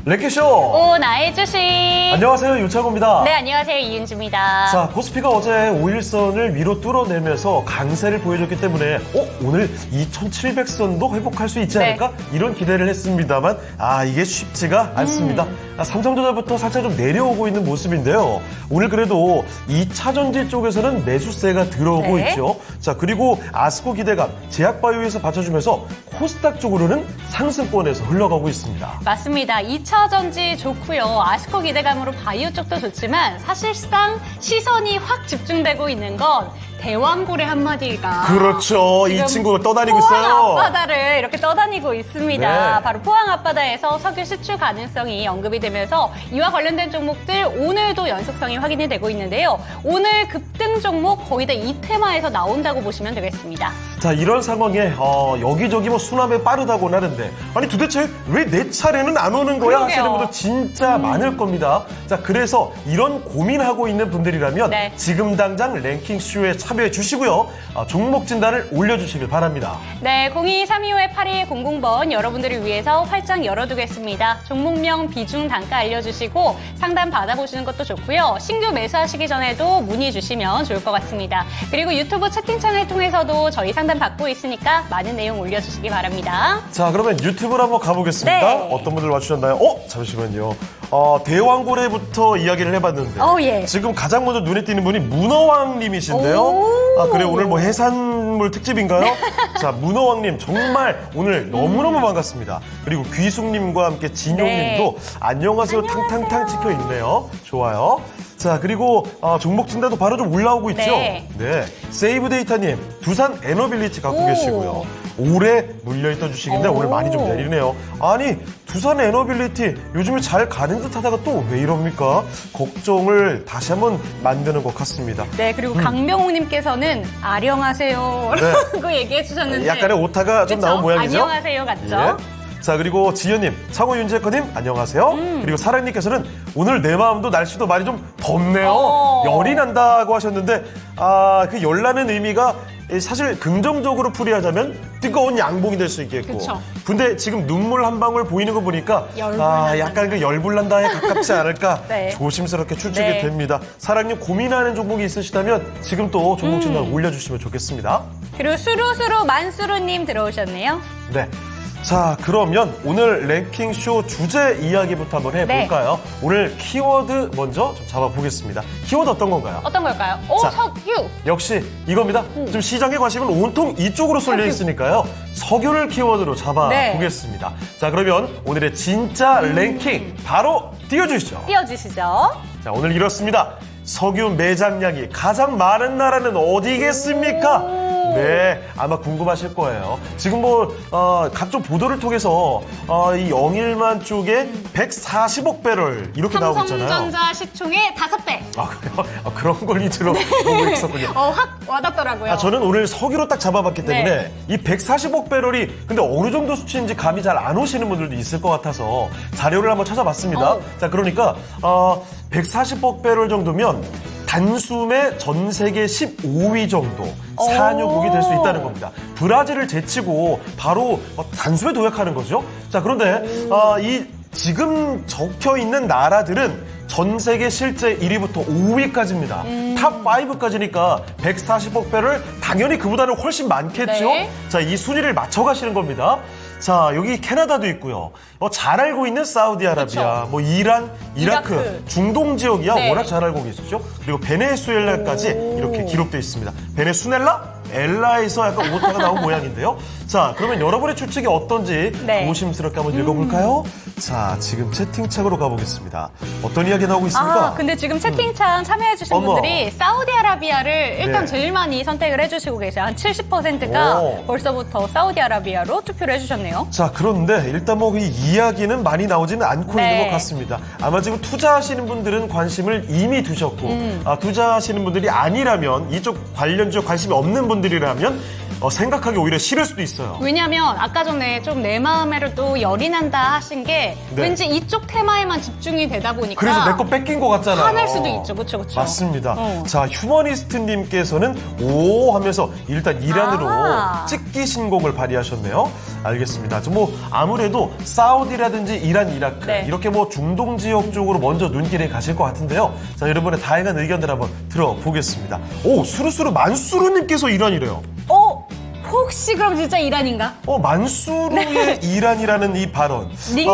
랭키쇼! 오, 나의 주식! 안녕하세요, 유창호입니다. 네, 안녕하세요, 이윤주입니다. 자, 코스피가 어제 5일선을 위로 뚫어내면서 강세를 보여줬기 때문에 오늘 2700선도 회복할 수 있지 않을까? 이런 기대를 했습니다만 이게 쉽지가 않습니다. 삼성전자부터 살짝 좀 내려오고 있는 모습인데요. 오늘 그래도 2차전지 쪽에서는 매수세가 들어오고 있죠. 자, 그리고 아스코 기대감, 제약바이오에서 받쳐주면서 코스닥 쪽으로는 상승권에서 흘러가고 있습니다. 맞습니다. 2차전지 좋고요. 아스코 기대감으로 바이오 쪽도 좋지만 사실상 시선이 확 집중되고 있는 건 대왕고래 한마디가 그렇죠. 이 친구가 떠다니고 있어요. 포항 앞바다를 이렇게 떠다니고 있습니다. 네. 바로 포항 앞바다에서 석유 수출 가능성이 언급이 되면서 이와 관련된 종목들 오늘도 연속성이 확인이 되고 있는데요. 오늘 급등 종목 거의 다 이 테마에서 나온다고 보시면 되겠습니다. 자, 이런 상황에 여기저기 뭐 수납에 빠르다고 하는데 아니 도대체 왜 내 차례는 안 오는 거야? 그러게요. 하시는 분들 진짜 많을 겁니다. 자, 그래서 이런 고민하고 있는 분들이라면 지금 당장 랭킹쇼에 참여해 주시고요. 종목 진단을 올려주시길 바랍니다. 네, 02-325-8100번 여러분들을 위해서 활짝 열어두겠습니다. 종목명, 비중, 단가 알려주시고 상담 받아보시는 것도 좋고요. 신규 매수하시기 전에도 문의 주시면 좋을 것 같습니다. 그리고 유튜브 채팅창을 통해서도 저희 상담 받고 있으니까 많은 내용 올려주시기 바랍니다. 자, 그러면 유튜브로 한번 가보겠습니다. 네. 어떤 분들 와주셨나요? 잠시만요. 대왕고래부터 이야기를 해봤는데 예. 지금 가장 먼저 눈에 띄는 분이 문어왕님이신데요. 그래 오늘 뭐 해산물 특집인가요? 자, 문어왕님 정말 오늘 너무너무 반갑습니다. 그리고 귀숙님과 함께 진용님도 안녕하세요 탕탕탕 찍혀있네요. 좋아요. 자, 그리고 종목 진단도 바로 좀 올라오고 있죠? 네. 세이브 데이터님, 두산 에너빌리티 갖고 계시고요. 오래 물려있던 주식인데 오늘 많이 좀 내리네요. 아니, 두산 에너빌리티 요즘에 잘 가는 듯 하다가 또 왜 이럽니까? 걱정을 다시 한번 만드는 것 같습니다. 네, 그리고 강병웅님께서는 아령하세요 라고 얘기해 주셨는데 약간의 오타가 좀 나온 모양이죠? 안녕하세요 같죠? 예. 자, 그리고 지연님, 창호 윤재커님 안녕하세요. 그리고 사랑님께서는 오늘 내 마음도 날씨도 많이 좀 덥네요. 열이 난다고 하셨는데 그 열나는 의미가 사실 긍정적으로 풀이하자면 뜨거운 양봉이 될 수 있겠고. 그쵸. 근데 지금 눈물 한 방울 보이는 거 보니까 약간 그 열불난다에 가깝지 않을까 조심스럽게 추측이 됩니다. 사랑님 고민하는 종목이 있으시다면 지금 또 종목 진단 올려주시면 좋겠습니다. 그리고 수루수루 만수루님 들어오셨네요. 네. 자, 그러면 오늘 랭킹쇼 주제 이야기부터 한번 해볼까요? 오늘 키워드 먼저 좀 잡아보겠습니다. 키워드 어떤 건가요? 어떤 걸까요? 석유! 역시 이겁니다. 좀 시장의 관심은 온통 이쪽으로 쏠려 있으니까요. 석유를 키워드로 잡아보겠습니다. 자, 그러면 오늘의 진짜 랭킹 바로 띄워주시죠. 띄워주시죠. 자, 오늘 이렇습니다. 석유 매장량이 가장 많은 나라는 어디겠습니까? 네, 아마 궁금하실 거예요. 지금 각종 보도를 통해서 이 영일만 쪽에 140억 배럴 이렇게 나오고 있잖아요. 삼성전자 시총의 5배. 그래요? 그런 걸 인트로 보고 있었군요. 확 와닿더라고요. 저는 오늘 석유로 딱 잡아봤기 때문에 이 140억 배럴이 근데 어느 정도 수치인지 감이 잘 안 오시는 분들도 있을 것 같아서 자료를 한번 찾아봤습니다. 자, 그러니까 140억 배럴 정도면 단숨에 전 세계 15위 정도 산유국이 될 수 있다는 겁니다. 브라질을 제치고 바로 단숨에 도약하는 거죠. 자, 그런데 이 지금 적혀 있는 나라들은 전 세계 실제 1위부터 5위까지입니다. 탑 5까지니까 140억 배를 당연히 그보다는 훨씬 많겠죠. 자, 이 순위를 맞춰가시는 겁니다. 자, 여기 캐나다도 있고요. 잘 알고 있는 사우디아라비아, 뭐 이란, 이라크, 중동 지역이야 워낙 잘 알고 계시죠. 그리고 베네수엘라까지 이렇게 기록되어 있습니다. 베네수엘라? 엘라에서 약간 오타가 나온 모양인데요. 자, 그러면 여러분의 추측이 어떤지 조심스럽게 한번 읽어볼까요? 자, 지금 채팅창으로 가보겠습니다. 어떤 이야기 나오고 있습니까? 근데 지금 채팅창 참여해주신 분들이 사우디아라비아를 일단 제일 많이 선택을 해주시고 계세요. 한 70%가 벌써부터 사우디아라비아로 투표를 해주셨네요. 자, 그런데 일단 이 이야기는 많이 나오지는 않고 있는 것 같습니다. 아마 지금 투자하시는 분들은 관심을 이미 두셨고 투자하시는 분들이 아니라면 이쪽 관련 지역 관심이 없는 분들이라면 생각하기 오히려 싫을 수도 있어요. 왜냐하면 아까 전에 좀 내 마음에도 열이 난다 하신 게 네. 왠지 이쪽 테마에만 집중이 되다 보니까 그래서 내 거 뺏긴 것 같잖아요. 화날 수도 있죠. 그렇죠. 맞습니다. 자, 휴머니스트님께서는 오 하면서 일단 이란으로 아. 찍기 신공을 발휘하셨네요. 알겠습니다. 뭐 아무래도 사우디라든지 이란, 이라크 네. 이렇게 뭐 중동 지역 쪽으로 먼저 눈길이 가실 것 같은데요. 자, 여러분의 다양한 의견들 한번 들어보겠습니다. 오, 수루수루 만수르님께서 이란이래요. 혹시 그럼 진짜 이란인가? 만수르의 이란이라는 이 발언. 닉네임이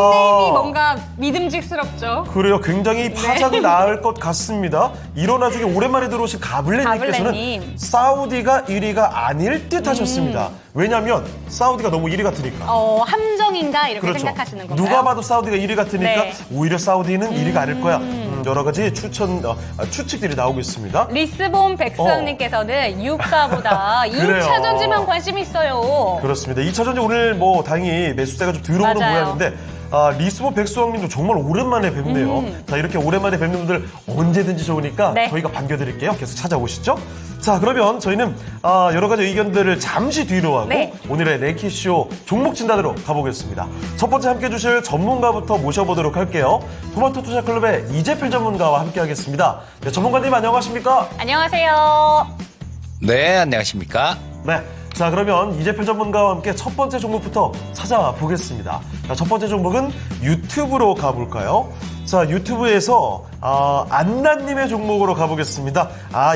뭔가 믿음직스럽죠. 그래요. 굉장히 파장을 낳을 것 같습니다. 이런 와중에 오랜만에 들어오신 가블레님께서는 가블레님. 사우디가 1위가 아닐 듯 하셨습니다. 왜냐하면 사우디가 너무 1위 같으니까. 함정인가 이렇게 그렇죠. 생각하시는 건가요? 누가 봐도 사우디가 1위 같으니까 네. 오히려 사우디는 1위가 아닐 거야. 여러 가지 추측들이 나오고 있습니다. 리스본 백수왕님께서는 유가보다 그래요. 2차 전지만 관심 있어요. 그렇습니다. 2차 전지 오늘 뭐 다행히 매수세가 좀 들어오는 맞아요. 모양인데 리스본 백수왕님도 정말 오랜만에 뵙네요. 자, 이렇게 오랜만에 뵙는 분들 언제든지 좋으니까 네. 저희가 반겨드릴게요. 계속 찾아오시죠. 자, 그러면 저희는 여러 가지 의견들을 잠시 뒤로 하고 네. 오늘의 레이키쇼 종목 진단으로 가보겠습니다. 첫 번째 함께 해주실 전문가부터 모셔보도록 할게요. 토마토 투자클럽의 이재필 전문가와 함께 하겠습니다. 네, 전문가님 안녕하십니까? 안녕하세요. 네, 안녕하십니까? 네. 자, 그러면 이재필 전문가와 함께 첫 번째 종목부터 찾아보겠습니다. 자, 첫 번째 종목은 유튜브로 가볼까요? 자, 유튜브에서 안나님의 종목으로 가보겠습니다.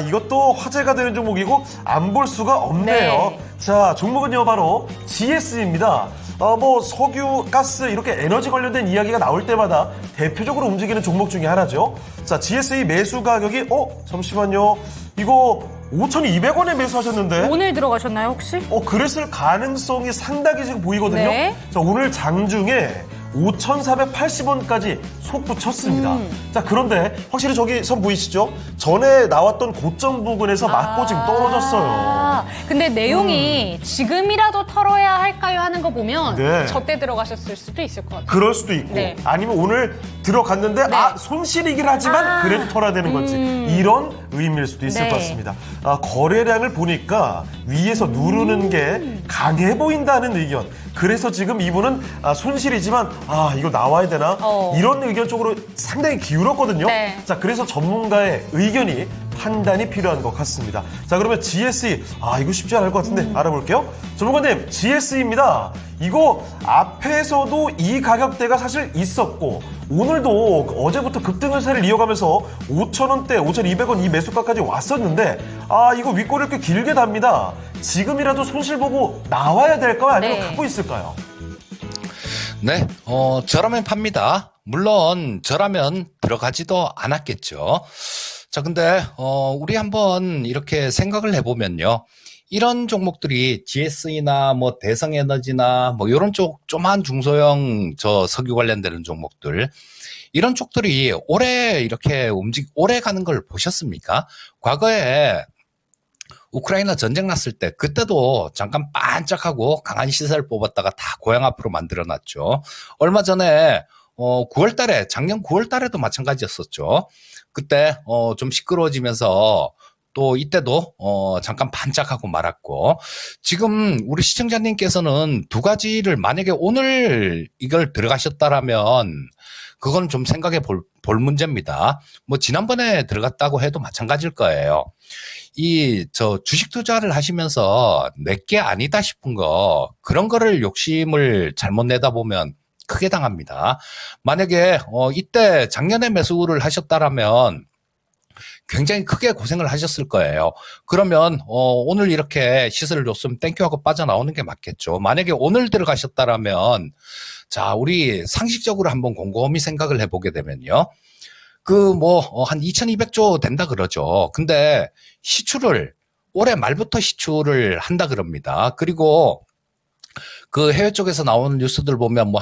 이것도 화제가 되는 종목이고 안 볼 수가 없네요. 네. 자, 종목은요 바로 GS입니다. 뭐 석유, 가스 이렇게 에너지 관련된 이야기가 나올 때마다 대표적으로 움직이는 종목 중에 하나죠. 자, GS의 매수 가격이 잠시만요. 이거 5,200원에 매수하셨는데 오늘 들어가셨나요 혹시? 그랬을 가능성이 상당히 지금 보이거든요. 네. 자, 오늘 장중에 5,480원까지 솟구쳤습니다. 자, 그런데 확실히 저기 선 보이시죠? 전에 나왔던 고점 부근에서 맞고 지금 떨어졌어요. 근데 내용이 지금이라도 털어야 할까요 하는 거 보면 네. 저때 들어가셨을 수도 있을 것 같아요. 그럴 수도 있고 네. 아니면 오늘 들어갔는데 손실이긴 하지만 그래도 털어야 되는 건지 이런 의미일 수도 있을 네. 것 같습니다. 거래량을 보니까 위에서 누르는 게 강해 보인다는 의견. 그래서 지금 이분은 손실이지만 이거 나와야 되나 이런 의견 쪽으로 상당히 기울었거든요. 네. 자, 그래서 전문가의 의견이 판단이 필요한 것 같습니다. 자, 그러면 GSE 이거 쉽지 않을 것 같은데 알아볼게요. 전문가님, GSE입니다. 이거 앞에서도 이 가격대가 사실 있었고 오늘도 어제부터 급등세를 이어가면서 5,000원대, 5,200원 이 매수가까지 왔었는데 이거 윗골을 이렇게 길게 답니다. 지금이라도 손실 보고 나와야 될까요? 아니면 네. 갖고 있을까요? 네, 저라면 팝니다. 물론 저라면 들어가지도 않았겠죠. 자, 근데 우리 한번 이렇게 생각을 해보면요. 이런 종목들이 GSE나 뭐 대성에너지나 뭐 이런 쪽 조그만 중소형 석유 관련되는 종목들 이런 쪽들이 오래 이렇게 오래 가는 걸 보셨습니까? 과거에 우크라이나 전쟁 났을 때 그때도 잠깐 반짝하고 강한 시세를 뽑았다가 다 고향 앞으로 만들어놨죠. 얼마 전에 9월 달에 작년 9월 달에도 마찬가지였었죠. 그때 좀 시끄러워지면서 또 이때도 잠깐 반짝하고 말았고 지금 우리 시청자님께서는 두 가지를 만약에 오늘 이걸 들어가셨다라면 그건 좀 생각해 볼 문제입니다. 뭐 지난번에 들어갔다고 해도 마찬가지일 거예요. 주식 투자를 하시면서 내게 아니다 싶은 거 그런 거를 욕심을 잘못 내다 보면 크게 당합니다. 만약에 이때 작년에 매수를 하셨다라면 굉장히 크게 고생을 하셨을 거예요. 그러면 오늘 이렇게 시세를 줬으면 땡큐하고 빠져나오는 게 맞겠죠. 만약에 오늘 들어가셨다라면 자, 우리 상식적으로 한번 곰곰이 생각을 해보게 되면요. 한 2,200조 된다 그러죠. 근데 올해 말부터 시추를 한다 그럽니다. 그리고 그 해외 쪽에서 나오는 뉴스들 보면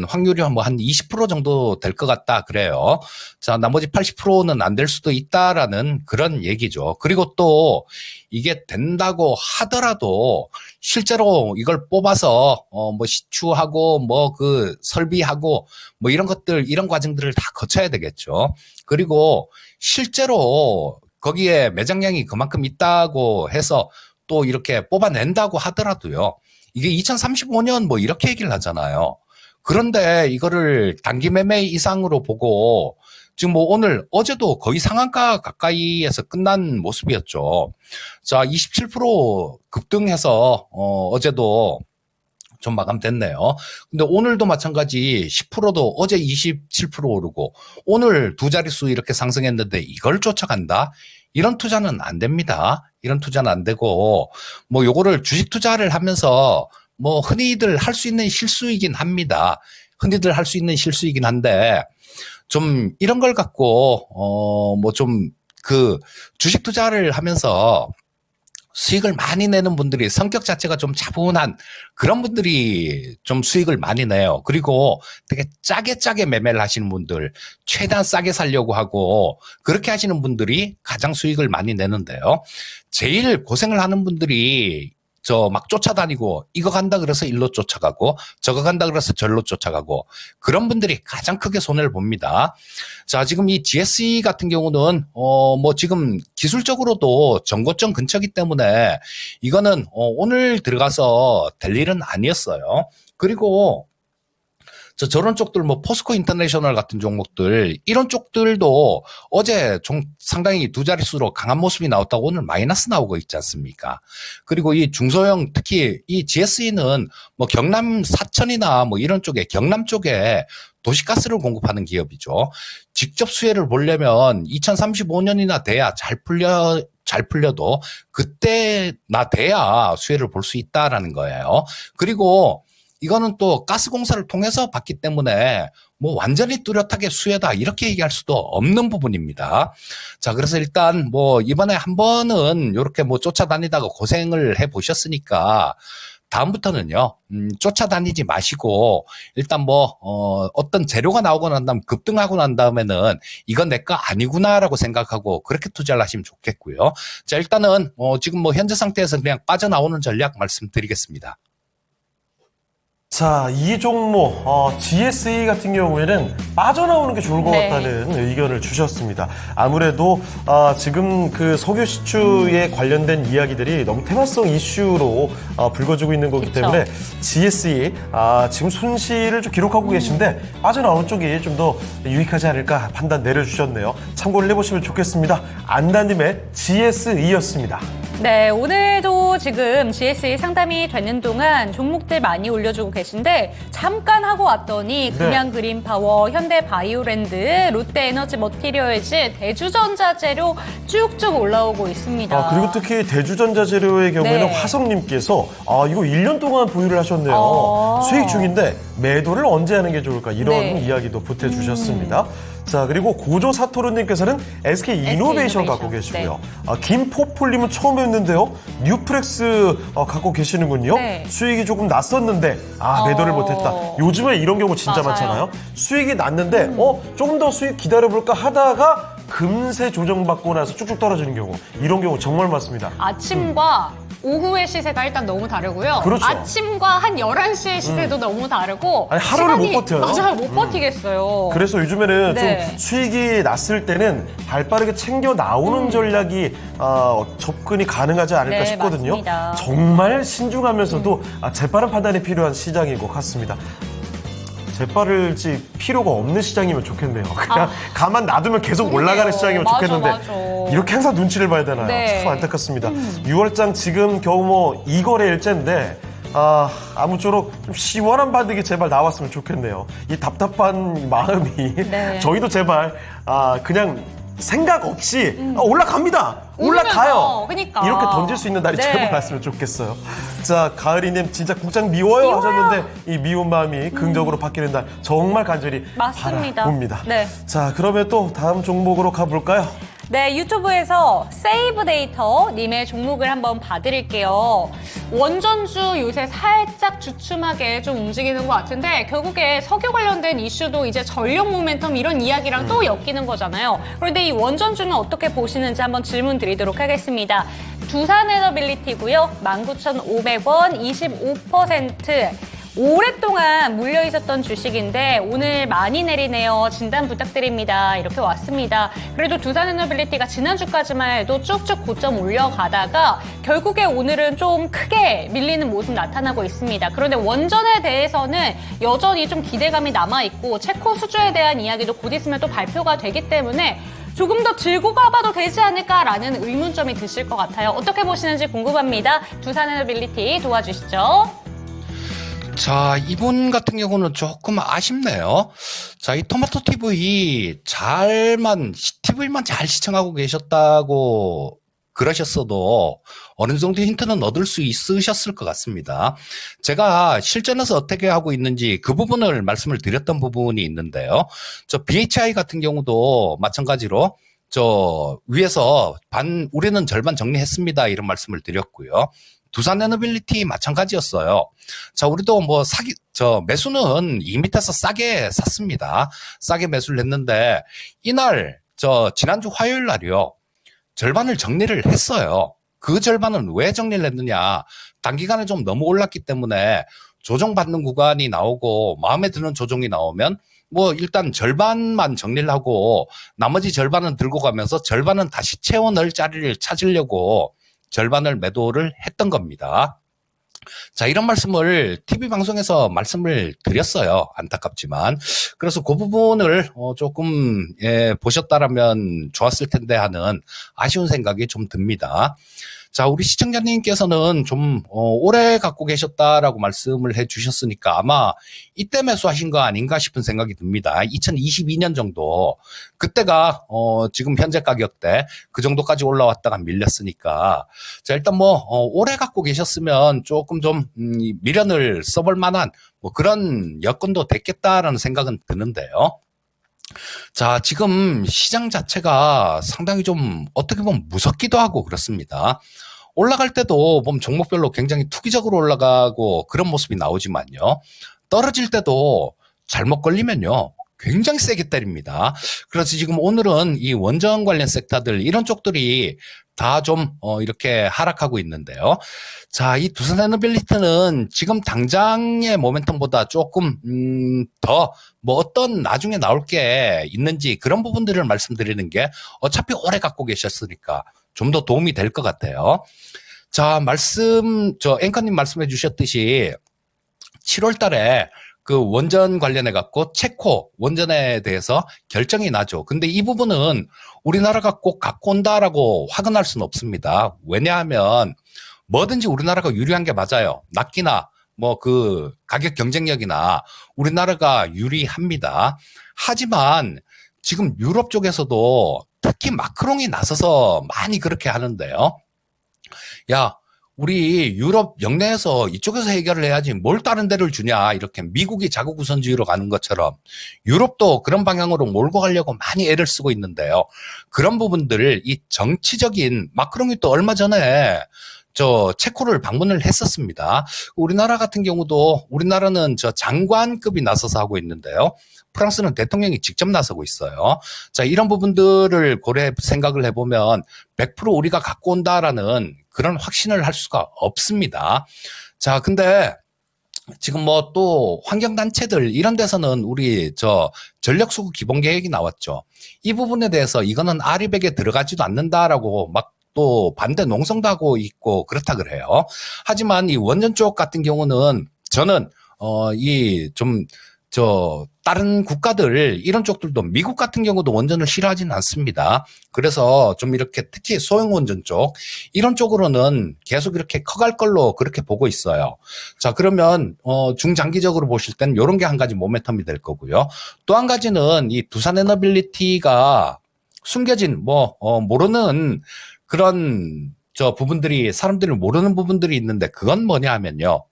확률이 한 20% 정도 될 것 같다 그래요. 자, 나머지 80%는 안 될 수도 있다라는 그런 얘기죠. 그리고 또 이게 된다고 하더라도 실제로 이걸 뽑아서 시추하고 설비하고 이런 것들 이런 과정들을 다 거쳐야 되겠죠. 그리고 실제로 거기에 매장량이 그만큼 있다고 해서 또 이렇게 뽑아낸다고 하더라도요. 이게 2035년 뭐 이렇게 얘기를 하잖아요. 그런데 이거를 단기 매매 이상으로 보고 지금 뭐 오늘 어제도 거의 상한가 가까이에서 끝난 모습이었죠. 자, 27% 급등해서 어제도 좀 마감됐네요. 근데 오늘도 마찬가지 10%도 어제 27% 오르고 오늘 두 자릿수 이렇게 상승했는데 이걸 쫓아간다? 이런 투자는 안 됩니다. 이런 투자는 안 되고 뭐 요거를 주식 투자를 하면서 뭐 흔히들 할 수 있는 실수이긴 합니다. 흔히들 할 수 있는 실수이긴 한데 좀 이런 걸 갖고 뭐 좀 그 주식 투자를 하면서 수익을 많이 내는 분들이 성격 자체가 좀 차분한 그런 분들이 좀 수익을 많이 내요. 그리고 되게 짜게 매매를 하시는 분들, 최대한 싸게 살려고 하고 그렇게 하시는 분들이 가장 수익을 많이 내는데요. 제일 고생을 하는 분들이 저 막 쫓아다니고 이거 간다 그래서 일로 쫓아가고 저거 간다 그래서 절로 쫓아가고 그런 분들이 가장 크게 손해를 봅니다. 자, 지금 이 GSE 같은 경우는 뭐 지금 기술적으로도 전고점 근처이기 때문에 이거는 오늘 들어가서 될 일은 아니었어요. 그리고 저런 쪽들 뭐 포스코 인터내셔널 같은 종목들 이런 쪽들도 어제 상당히 두 자릿수로 강한 모습이 나왔다고 오늘 마이너스 나오고 있지 않습니까? 그리고 이 중소형 특히 이 GSE는 뭐 경남 사천이나 뭐 이런 쪽에 경남 쪽에 도시가스를 공급하는 기업이죠. 직접 수혜를 보려면 2035년이나 돼야 잘 풀려도 그때나 돼야 수혜를 볼 수 있다라는 거예요. 그리고 이거는 또 가스공사를 통해서 받기 때문에 뭐 완전히 뚜렷하게 수혜다 이렇게 얘기할 수도 없는 부분입니다. 자, 그래서 일단 뭐 이번에 한 번은 이렇게 뭐 쫓아다니다가 고생을 해 보셨으니까 다음부터는요, 쫓아다니지 마시고, 일단 뭐, 어떤 재료가 나오고 난 다음, 급등하고 난 다음에는 이건 내 거 아니구나라고 생각하고 그렇게 투자를 하시면 좋겠고요. 자, 일단은, 지금 뭐 현재 상태에서 그냥 빠져나오는 전략 말씀드리겠습니다. 자, 이 종목 GSE 같은 경우에는 빠져나오는 게 좋을 것 네. 같다는 의견을 주셨습니다. 아무래도 지금 그 석유 시추에 관련된 이야기들이 너무 테마성 이슈로 불거지고 있는 거기 그쵸. 때문에 GSE 지금 손실을 좀 기록하고 계신데 빠져나오는 쪽이 좀 더 유익하지 않을까 판단 내려주셨네요. 참고를 해보시면 좋겠습니다. 안다님의 GSE였습니다. 네, 오늘도 지금 GSE 상담이 되는 동안 종목들 많이 올려주고 계신데 잠깐 하고 왔더니 네. 금양그린파워, 현대바이오랜드, 롯데에너지 머티리얼즈, 대주전자재료 쭉쭉 올라오고 있습니다. 그리고 특히 대주전자재료의 경우에는 네. 화성님께서 이거 1년 동안 보유를 하셨네요. 수익 중인데 매도를 언제 하는 게 좋을까 이런 네. 이야기도 보태주셨습니다. 자, 그리고 고조 사토르님께서는 SK 이노베이션 갖고 계시고요. 김포폴님은 처음 뵙는데요. 뉴프렉스 갖고 계시는군요. 네. 수익이 조금 났었는데 매도를 못했다. 요즘에 이런 경우 진짜 맞아요. 많잖아요. 수익이 났는데 조금 더 수익 기다려볼까 하다가 금세 조정받고 나서 쭉쭉 떨어지는 경우, 이런 경우 정말 많습니다. 아침과 오후의 시세가 일단 너무 다르고요. 그렇죠. 아침과 한 11시의 시세도 너무 다르고. 아니, 하루를 못 버텨요. 맞아요. 못 버티겠어요. 그래서 요즘에는 네. 좀 수익이 났을 때는 발빠르게 챙겨 나오는 전략이 접근이 가능하지 않을까 네, 싶거든요. 맞습니다. 정말 신중하면서도 재빠른 판단이 필요한 시장인 것 같습니다. 재빠를지 필요가 없는 시장이면 좋겠네요. 그냥 가만 놔두면 계속 그러게요. 올라가는 시장이면 맞아, 좋겠는데 맞아. 이렇게 항상 눈치를 봐야 되나요? 네. 참 안타깝습니다. 6월장 지금 겨우 뭐 2거래일째인데 아무쪼록 좀 시원한 반등이 제발 나왔으면 좋겠네요. 이 답답한 마음이 네. 저희도 제발 그냥 생각 없이 올라갑니다. 올라가요. 웃으면서, 그러니까. 이렇게 던질 수 있는 날이 네. 제발 왔으면 좋겠어요. 자, 가을이님 진짜 국장 미워요 하셨는데 이 미운 마음이 긍정으로 바뀌는 날 정말 간절히 맞습니다. 바라봅니다. 네. 자, 그러면 또 다음 종목으로 가볼까요? 네, 유튜브에서 세이브 데이터 님의 종목을 한번 봐드릴게요. 원전주 요새 살짝 주춤하게 좀 움직이는 것 같은데 결국에 석유 관련된 이슈도 이제 전력 모멘텀 이런 이야기랑 또 엮이는 거잖아요. 그런데 이 원전주는 어떻게 보시는지 한번 질문 드리도록 하겠습니다. 두산에너빌리티고요. 19,500원 25%. 오랫동안 물려 있었던 주식인데 오늘 많이 내리네요. 진단 부탁드립니다. 이렇게 왔습니다. 그래도 두산에너빌리티가 지난주까지만 해도 쭉쭉 고점 올려가다가 결국에 오늘은 좀 크게 밀리는 모습 나타나고 있습니다. 그런데 원전에 대해서는 여전히 좀 기대감이 남아있고 체코 수주에 대한 이야기도 곧 있으면 또 발표가 되기 때문에 조금 더 들고 가봐도 되지 않을까라는 의문점이 드실 것 같아요. 어떻게 보시는지 궁금합니다. 두산에너빌리티 도와주시죠. 자, 이분 같은 경우는 조금 아쉽네요. 자, 이 토마토 TV만 잘 시청하고 계셨다고 그러셨어도 어느 정도 힌트는 얻을 수 있으셨을 것 같습니다. 제가 실전에서 어떻게 하고 있는지 그 부분을 말씀을 드렸던 부분이 있는데요. 저 BHI 같은 경우도 마찬가지로 저 위에서 우리는 절반 정리했습니다. 이런 말씀을 드렸고요. 두산에너빌리티 마찬가지였어요. 자, 우리도 뭐 매수는 이 밑에서 싸게 샀습니다. 싸게 매수를 했는데 이날 지난주 화요일 날이요. 절반을 정리를 했어요. 그 절반은 왜 정리를 했느냐? 단기간에 좀 너무 올랐기 때문에 조정받는 구간이 나오고 마음에 드는 조정이 나오면 뭐 일단 절반만 정리를 하고 나머지 절반은 들고 가면서 절반은 다시 채워 넣을 자리를 찾으려고 절반을 매도를 했던 겁니다. 자, 이런 말씀을 TV 방송에서 말씀을 드렸어요. 안타깝지만. 그래서 그 부분을 조금 보셨다라면 좋았을 텐데 하는 아쉬운 생각이 좀 듭니다. 자, 우리 시청자님께서는 좀 오래 갖고 계셨다라고 말씀을 해주셨으니까 아마 이때 매수하신 거 아닌가 싶은 생각이 듭니다. 2022년 정도 그때가 지금 현재 가격대 그 정도까지 올라왔다가 밀렸으니까 자, 일단 뭐 오래 갖고 계셨으면 조금 좀 미련을 써볼 만한 뭐 그런 여건도 됐겠다라는 생각은 드는데요. 자, 지금 시장 자체가 상당히 좀 어떻게 보면 무섭기도 하고 그렇습니다. 올라갈 때도 보면 종목별로 굉장히 투기적으로 올라가고 그런 모습이 나오지만요. 떨어질 때도 잘못 걸리면요. 굉장히 세게 때립니다. 그래서 지금 오늘은 이 원전 관련 섹터들 이런 쪽들이 다 좀 이렇게 하락하고 있는데요. 자, 이 두산에너빌리티는 지금 당장의 모멘텀보다 조금 더 뭐 어떤 나중에 나올 게 있는지 그런 부분들을 말씀드리는 게 어차피 오래 갖고 계셨으니까 좀 더 도움이 될 것 같아요. 자, 앵커님 말씀해 주셨듯이 7월 달에 그 원전 관련해 갖고 체코 원전에 대해서 결정이 나죠. 근데 이 부분은 우리나라가 꼭 갖고 온다라고 확언할 수는 없습니다. 왜냐하면 뭐든지 우리나라가 유리한 게 맞아요. 낫기나 뭐 그 가격 경쟁력이나 우리나라가 유리합니다. 하지만 지금 유럽 쪽에서도 특히 마크롱이 나서서 많이 그렇게 하는데요. 야, 우리 유럽 영내에서 이쪽에서 해결을 해야지 뭘 다른 데를 주냐 이렇게 미국이 자국 우선주의로 가는 것처럼 유럽도 그런 방향으로 몰고 가려고 많이 애를 쓰고 있는데요. 그런 부분들을 이 정치적인 마크롱이 또 얼마 전에 체코를 방문을 했었습니다. 우리나라 같은 경우도 우리나라는 장관급이 나서서 하고 있는데요. 프랑스는 대통령이 직접 나서고 있어요. 자, 이런 부분들을 생각을 해보면 100% 우리가 갖고 온다라는 그런 확신을 할 수가 없습니다. 자, 근데 지금 뭐 또 환경단체들 이런 데서는 우리 전력수급 기본계획이 나왔죠. 이 부분에 대해서 이거는 아리백에 들어가지도 않는다라고 막 또 반대 농성도 하고 있고 그렇다 그래요. 하지만 이 원전 쪽 같은 경우는 저는 다른 국가들 이런 쪽들도 미국 같은 경우도 원전을 싫어하지는 않습니다. 그래서 좀 이렇게 특히 소형 원전 쪽 이런 쪽으로는 계속 이렇게 커갈 걸로 그렇게 보고 있어요. 자, 그러면 중장기적으로 보실 때는 이런 게 한 가지 모멘텀이 될 거고요. 또 한 가지는 이 두산에너빌리티가 숨겨진 모르는 그런 부분들이 사람들이 모르는 부분들이 있는데 그건 뭐냐 하면요.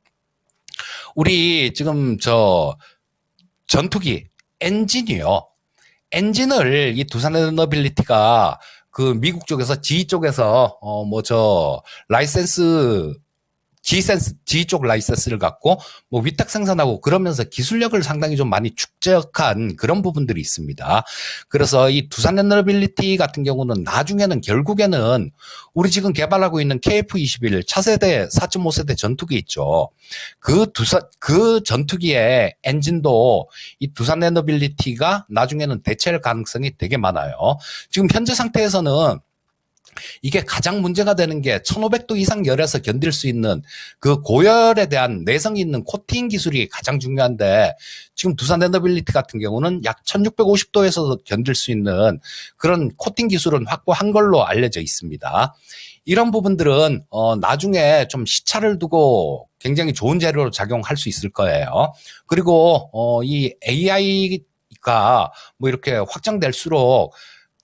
우리 지금 전투기 엔진이요. 엔진을 이 두산에너빌리티가 그 미국 쪽에서 지휘 쪽에서 라이센스 G 쪽 라이센스를 갖고 뭐 위탁 생산하고 그러면서 기술력을 상당히 좀 많이 축적한 그런 부분들이 있습니다. 그래서 이 두산 에너빌리티 같은 경우는 나중에는 결국에는 우리 지금 개발하고 있는 KF-21 차세대 4.5세대 전투기 있죠. 그 전투기의 엔진도 이 두산 에너빌리티가 나중에는 대체할 가능성이 되게 많아요. 지금 현재 상태에서는 이게 가장 문제가 되는 게 1500도 이상 열에서 견딜 수 있는 그 고열에 대한 내성이 있는 코팅 기술이 가장 중요한데 지금 두산 에너빌리티 같은 경우는 약 1650도에서 견딜 수 있는 그런 코팅 기술은 확보한 걸로 알려져 있습니다. 이런 부분들은 나중에 좀 시차를 두고 굉장히 좋은 재료로 작용할 수 있을 거예요. 그리고 이 AI가 뭐 이렇게 확장될수록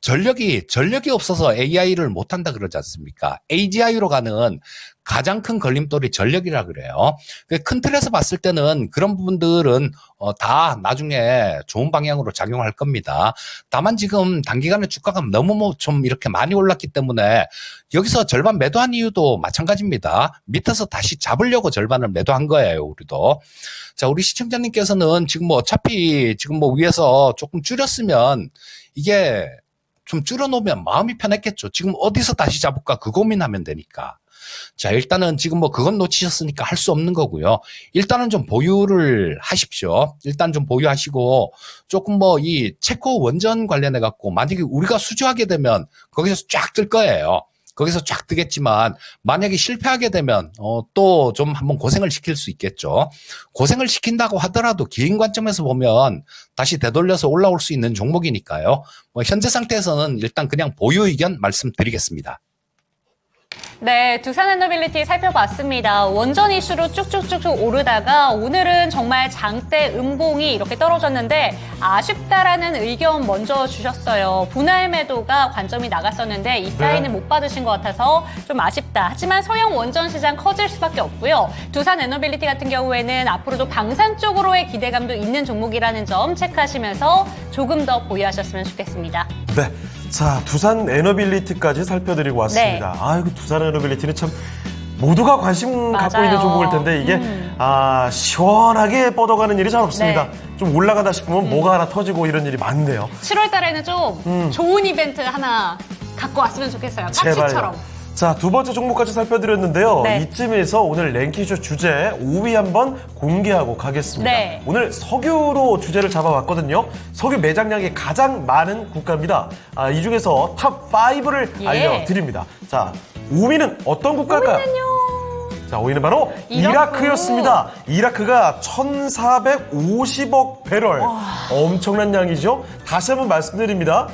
전력이 없어서 AI를 못한다 그러지 않습니까? AGI로 가는 가장 큰 걸림돌이 전력이라 그래요. 큰 틀에서 봤을 때는 그런 부분들은 다 나중에 좋은 방향으로 작용할 겁니다. 다만 지금 단기간에 주가가 너무 좀 이렇게 많이 올랐기 때문에 여기서 절반 매도한 이유도 마찬가지입니다. 밑에서 다시 잡으려고 절반을 매도한 거예요, 우리도. 자, 우리 시청자님께서는 지금 뭐 어차피 지금 뭐 위에서 조금 줄였으면 이게 좀 줄여놓으면 마음이 편했겠죠. 지금 어디서 다시 잡을까 그 고민하면 되니까. 자, 일단은 지금 뭐 그건 놓치셨으니까 할 수 없는 거고요. 일단은 좀 보유를 하십시오. 일단 좀 보유하시고 조금 뭐 이 체코 원전 관련해 갖고 만약에 우리가 수주하게 되면 거기서 쫙 뜰 거예요. 거기서 쫙 뜨겠지만 만약에 실패하게 되면 또 좀 한번 고생을 시킬 수 있겠죠. 고생을 시킨다고 하더라도 긴 관점에서 보면 다시 되돌려서 올라올 수 있는 종목이니까요. 뭐 현재 상태에서는 일단 그냥 보유 의견 말씀드리겠습니다. 네, 두산 에너빌리티 살펴봤습니다. 원전 이슈로 쭉쭉쭉쭉 오르다가 오늘은 정말 장대 음봉이 이렇게 떨어졌는데 아쉽다라는 의견 먼저 주셨어요. 분할 매도가 관점이 나갔었는데 이 사인을 못 받으신 것 같아서 좀 아쉽다. 하지만 소형 원전 시장 커질 수밖에 없고요. 두산 에너빌리티 같은 경우에는 앞으로도 방산 쪽으로의 기대감도 있는 종목이라는 점 체크하시면서 조금 더 보유하셨으면 좋겠습니다. 네. 자, 두산 에너빌리티까지 살펴드리고 왔습니다. 네. 아이고, 두산 에너빌리티는 참 모두가 관심 갖고 맞아요. 있는 종목일 텐데 이게 시원하게 뻗어가는 일이 잘 없습니다. 네. 좀 올라가다 싶으면 뭐가 하나 터지고 이런 일이 많네요. 7월 달에는 좀 좋은 이벤트 하나 갖고 왔으면 좋겠어요. 까치처럼. 자, 두 번째 종목까지 살펴드렸는데요. 네. 이쯤에서 오늘 랭키쇼 주제 5위 한번 공개하고 가겠습니다. 네. 오늘 석유로 주제를 잡아봤거든요. 석유 매장량이 가장 많은 국가입니다. 이 중에서 탑 5를 알려드립니다. 자, 5위는 어떤 국가일까요? 5위는요? 자, 5위는 바로 이라크였습니다. 이라크가 1,450억 배럴. 엄청난 양이죠. 다시 한번 말씀드립니다.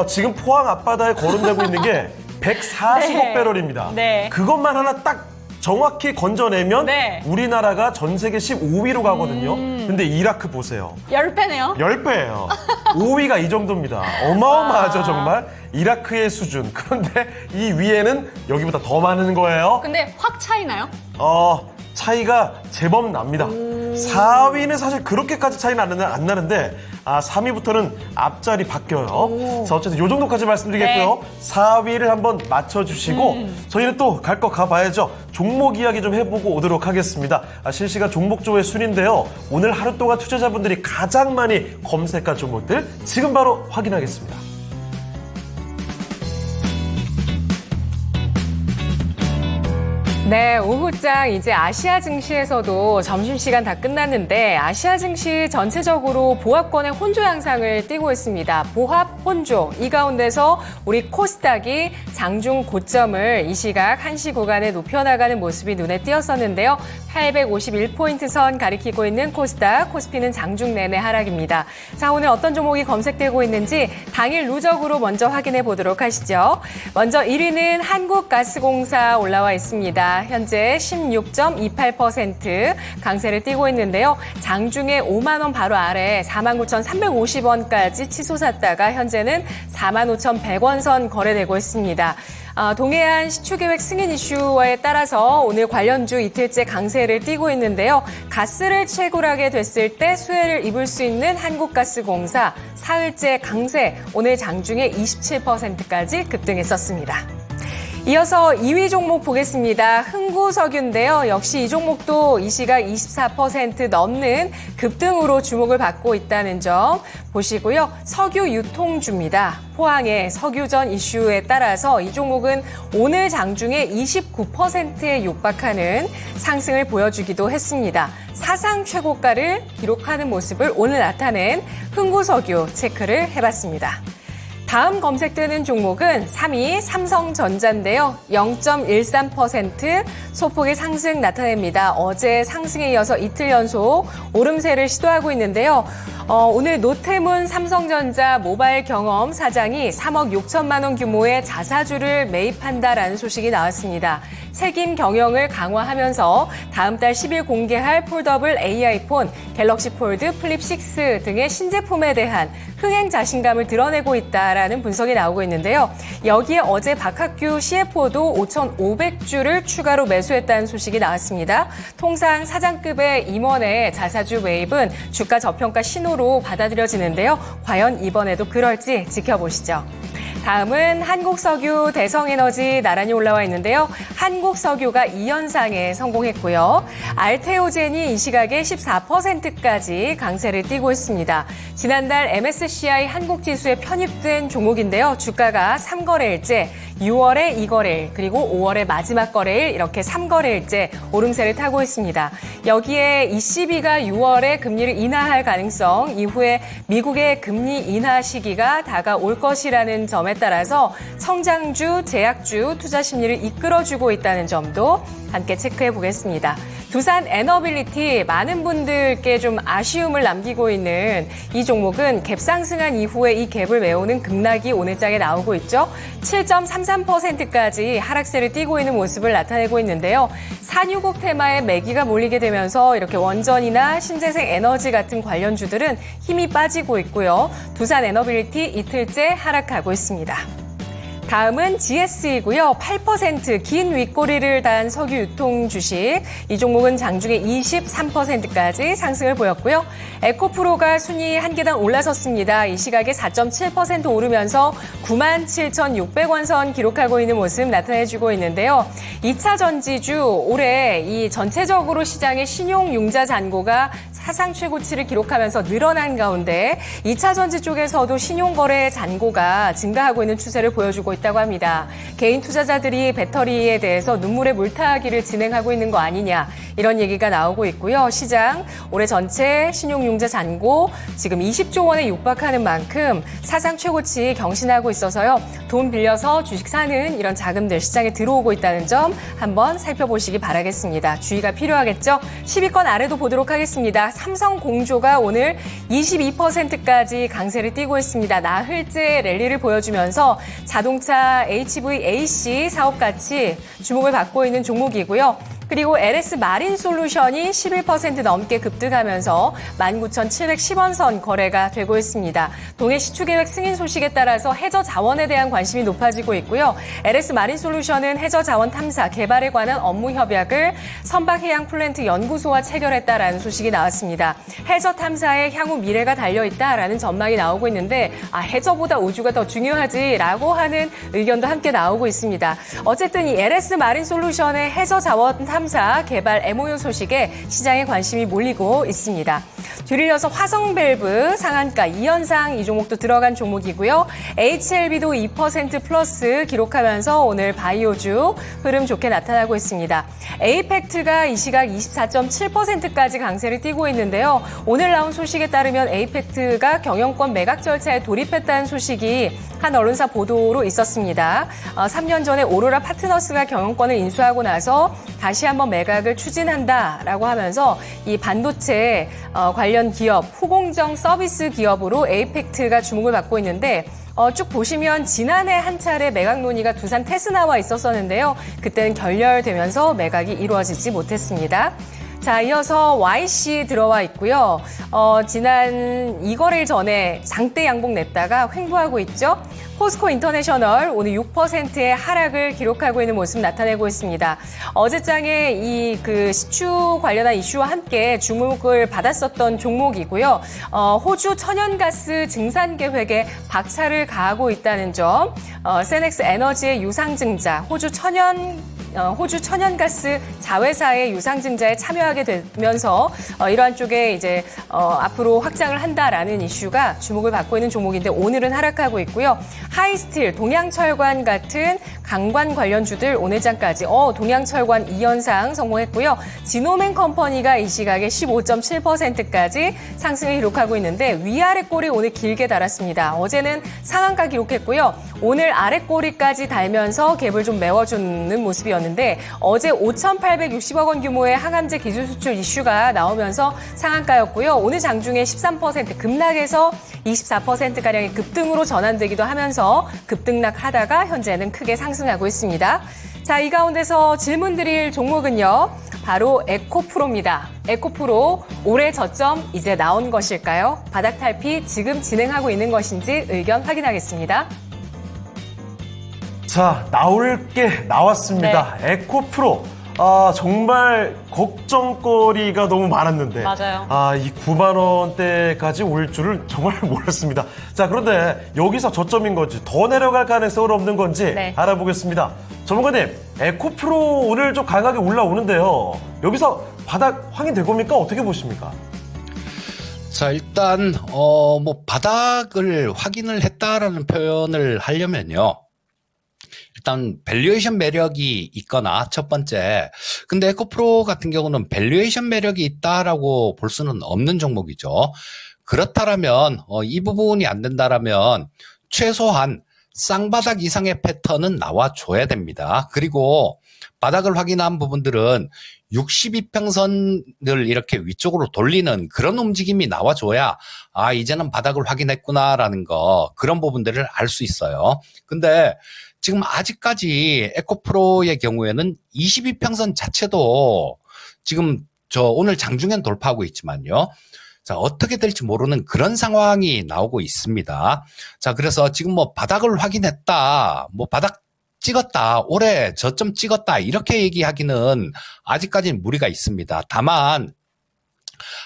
지금 포항 앞바다에 거론되고 있는 게 140억 네. 배럴입니다. 네. 그것만 하나 딱 정확히 건져내면 네. 우리나라가 전 세계 15위로 가거든요. 근데 이라크 보세요. 10배네요. 10배예요. 5위가 이 정도입니다. 어마어마하죠, 정말. 이라크의 수준. 그런데 이 위에는 여기보다 더 많은 거예요. 근데 확 차이나요? 차이가 제법 납니다. 4위는 사실 그렇게까지 차이는 안 나는데 3위부터는 앞자리 바뀌어요. 자, 어쨌든 요 정도까지 말씀드리겠고요. 네. 4위를 한번 맞춰주시고 저희는 또 갈 거 가봐야죠. 종목 이야기 좀 해보고 오도록 하겠습니다. 실시간 종목조회 순인데요. 오늘 하루 동안 투자자분들이 가장 많이 검색한 종목들 지금 바로 확인하겠습니다. 네, 오후장 이제 아시아 증시에서도 점심시간 다 끝났는데 아시아 증시 전체적으로 보합권의 혼조 양상을 띠고 있습니다. 보합, 혼조. 이 가운데서 우리 코스닥이 장중 고점을 이 시각 1시 구간에 높여나가는 모습이 눈에 띄었었는데요. 851포인트 선 가리키고 있는 코스닥, 코스피는 장중 내내 하락입니다. 자, 오늘 어떤 종목이 검색되고 있는지 당일 누적으로 먼저 확인해 보도록 하시죠. 먼저 1위는 한국가스공사 올라와 있습니다. 현재 16.28% 강세를 띠고 있는데요. 장중에 5만 원 바로 아래 49,350원까지 치솟았다가 현재는 45,100원 선 거래되고 있습니다. 동해안 시추계획 승인 이슈에 따라서 오늘 관련주 이틀째 강세를 띠고 있는데요. 가스를 채굴하게 됐을 때 수혜를 입을 수 있는 한국가스공사 사흘째 강세, 오늘 장중에 27%까지 급등했었습니다. 이어서 2위 종목 보겠습니다. 흥구석유인데요. 역시 이 종목도 이 시각 24% 넘는 급등으로 주목을 받고 있다는 점 보시고요. 석유 유통주입니다. 포항의 석유전 이슈에 따라서 이 종목은 오늘 장중에 29%에 육박하는 상승을 보여주기도 했습니다. 사상 최고가를 기록하는 모습을 오늘 나타낸 흥구석유 체크를 해봤습니다. 다음 검색되는 종목은 3위 삼성전자인데요. 0.13% 소폭의 상승 나타냅니다. 어제 상승에 이어서 이틀 연속 오름세를 시도하고 있는데요. 오늘 노태문 삼성전자 모바일 경험 사장이 3억 6천만 원 규모의 자사주를 매입한다라는 소식이 나왔습니다. 책임 경영을 강화하면서 다음 달 10일 공개할 폴더블 AI 폰, 갤럭시 폴드 플립 6 등의 신제품에 대한 흥행 자신감을 드러내고 있다라는 분석이 나오고 있는데요. 여기에 어제 박학규 CFO도 5,500주를 추가로 매수했다는 소식이 나왔습니다. 통상 사장급의 임원의 자사주 매입은 주가 저평가 신호로 받아들여지는데요. 과연 이번에도 그럴지 지켜보시죠. 다음은 한국석유, 대성에너지 나란히 올라와 있는데요. 한국석유가 2연상에 성공했고요. 알테오젠이 이 시각에 14%까지 강세를 띠고 있습니다. 지난달 MSCI 한국지수에 편입된 종목인데요. 주가가 3거래일째 6월에 2거래일, 그리고 5월의 마지막 거래일 이렇게 3거래일째 오름세를 타고 있습니다. 여기에 ECB가 6월에 금리를 인하할 가능성, 이후에 미국의 금리 인하 시기가 다가올 것이라는 점에 따라서 성장주, 제약주 투자 심리를 이끌어주고 있다는 점도 함께 체크해 보겠습니다. 두산 에너빌리티, 많은 분들께 좀 아쉬움을 남기고 있는 이 종목은 갭 상승한 이후에 이 갭을 메우는 급락이 오늘장에 나오고 있죠. 7.33%까지 하락세를 띠고 있는 모습을 나타내고 있는데요. 산유국 테마에 매기가 몰리게 되면서 이렇게 원전이나 신재생 에너지 같은 관련주들은 힘이 빠지고 있고요. 두산 에너빌리티 이틀째 하락하고 있습니다. 다음은 GS이고요. 8% 긴 윗꼬리를 단 석유 유통 주식. 이 종목은 장중에 23%까지 상승을 보였고요. 에코프로가 순위 한 계단 올라섰습니다. 이 시각에 4.7% 오르면서 97,600원 선 기록하고 있는 모습 나타내주고 있는데요. 2차 전지주 올해 이 전체적으로 시장의 신용융자 잔고가 사상 최고치를 기록하면서 늘어난 가운데 2차 전지 쪽에서도 신용거래 잔고가 증가하고 있는 추세를 보여주고 있다고 합니다. 개인 투자자들이 배터리에 대해서 눈물의 물타기를 진행하고 있는 거 아니냐, 이런 얘기가 나오고 있고요. 시장 올해 전체 신용융자 잔고 지금 20조 원에 육박하는 만큼 사상 최고치 경신하고 있어서요. 돈 빌려서 주식 사는 이런 자금들 시장에 들어오고 있다는 점 한번 살펴보시기 바라겠습니다. 주의가 필요하겠죠? 10위권 아래도 보도록 하겠습니다. 삼성공조가 오늘 22%까지 강세를 띠고 있습니다. 나흘째 랠리를 보여주면서 자동차 HVAC 사업같이 주목을 받고 있는 종목이고요. 그리고 LS 마린 솔루션이 11% 넘게 급등하면서 19,710원 선 거래가 되고 있습니다. 동해 시추계획 승인 소식에 따라서 해저 자원에 대한 관심이 높아지고 있고요. LS 마린 솔루션은 해저 자원 탐사, 개발에 관한 업무 협약을 선박해양 플랜트 연구소와 체결했다라는 소식이 나왔습니다. 해저 탐사에 향후 미래가 달려있다라는 전망이 나오고 있는데 해저보다 우주가 더 중요하지라고 하는 의견도 함께 나오고 있습니다. 어쨌든 이 LS 마린 솔루션의 해저 자원 탐사 개발 MOU 소식에 시장에 관심이 몰리고 있습니다. 뒤를 이어서 화성밸브 상한가 2연상 이 종목도 들어간 종목이고요. HLB도 2% 플러스 기록하면서 오늘 바이오주 흐름 좋게 나타나고 있습니다. 에이펙트가 이 시각 24.7%까지 강세를 띠고 있는데요. 오늘 나온 소식에 따르면 에이펙트가 경영권 매각 절차에 돌입했다는 소식이 한 언론사 보도로 있었습니다. 3년 전에 오로라 파트너스가 경영권을 인수하고 나서 다시 한번 매각을 추진한다라고 하면서 이 반도체 관련 기업, 후공정 서비스 기업으로 에이펙트가 주목을 받고 있는데 쭉 보시면 지난해 한 차례 매각 논의가 두산 테스나와 있었었는데요. 그때는 결렬되면서 매각이 이루어지지 못했습니다. 자, 이어서 YC 들어와 있고요. 지난 2거래일 전에 장대 양봉 냈다가 횡보하고 있죠. 포스코 인터내셔널 오늘 6%의 하락을 기록하고 있는 모습 나타내고 있습니다. 어제장에 이 시추 관련한 이슈와 함께 주목을 받았었던 종목이고요. 호주 천연가스 증산 계획에 박차를 가하고 있다는 점, 세넥스 에너지의 유상증자, 호주 천연가스 자회사의 유상증자에 참여하게 되면서 이러한 쪽에 이제 앞으로 확장을 한다라는 이슈가 주목을 받고 있는 종목인데 오늘은 하락하고 있고요. 하이스틸, 동양철관 같은 강관 관련주들 오늘장까지 동양철관 2연상 성공했고요. 지노맨 컴퍼니가 이 시각에 15.7%까지 상승을 기록하고 있는데 위아래 꼬리 오늘 길게 달았습니다. 어제는 상한가 기록했고요. 오늘 아래 꼬리까지 달면서 갭을 좀 메워주는 모습이었는데 어제 5,860억 원 규모의 항암제 기술 수출 이슈가 나오면서 상한가였고요. 오늘 장중에 13% 급락해서 24%가량의 급등으로 전환되기도 하면서 급등락하다가 현재는 크게 상승하고 있습니다. 자, 이 가운데서 질문 드릴 종목은요. 바로 에코프로입니다. 에코프로 올해 저점 이제 나온 것일까요? 바닥 탈피 지금 진행하고 있는 것인지 의견 확인하겠습니다. 자, 나올 게 나왔습니다. 에코프로. 정말 걱정거리가 너무 많았는데. 맞아요. 이 9만 원대까지 올 줄을 정말 몰랐습니다. 자, 그런데 여기서 저점인 건지 더 내려갈 가능성은 없는 건지 알아보겠습니다. 전문가님, 에코프로 오늘 좀 강하게 올라오는데요. 여기서 바닥 확인될 겁니까? 어떻게 보십니까? 자, 일단 바닥을 확인을 했다라는 표현을 하려면요. 일단 밸류에이션 매력이 있거나 첫 번째. 근데 에코프로 같은 경우는 밸류에이션 매력이 있다라고 볼 수는 없는 종목이죠. 그렇다면 이 부분이 안 된다라면 최소한 쌍바닥 이상의 패턴은 나와줘야 됩니다. 그리고 바닥을 확인한 부분들은 62평선을 이렇게 위쪽으로 돌리는 그런 움직임이 나와줘야 이제는 바닥을 확인했구나라는 거, 그런 부분들을 알 수 있어요. 근데 지금 아직까지 에코프로의 경우에는 22평선 자체도 지금 오늘 장중엔 돌파하고 있지만요. 자, 어떻게 될지 모르는 그런 상황이 나오고 있습니다. 자, 그래서 지금 바닥을 확인했다, 바닥 찍었다, 올해 저점 찍었다, 이렇게 얘기하기는 아직까지는 무리가 있습니다. 다만,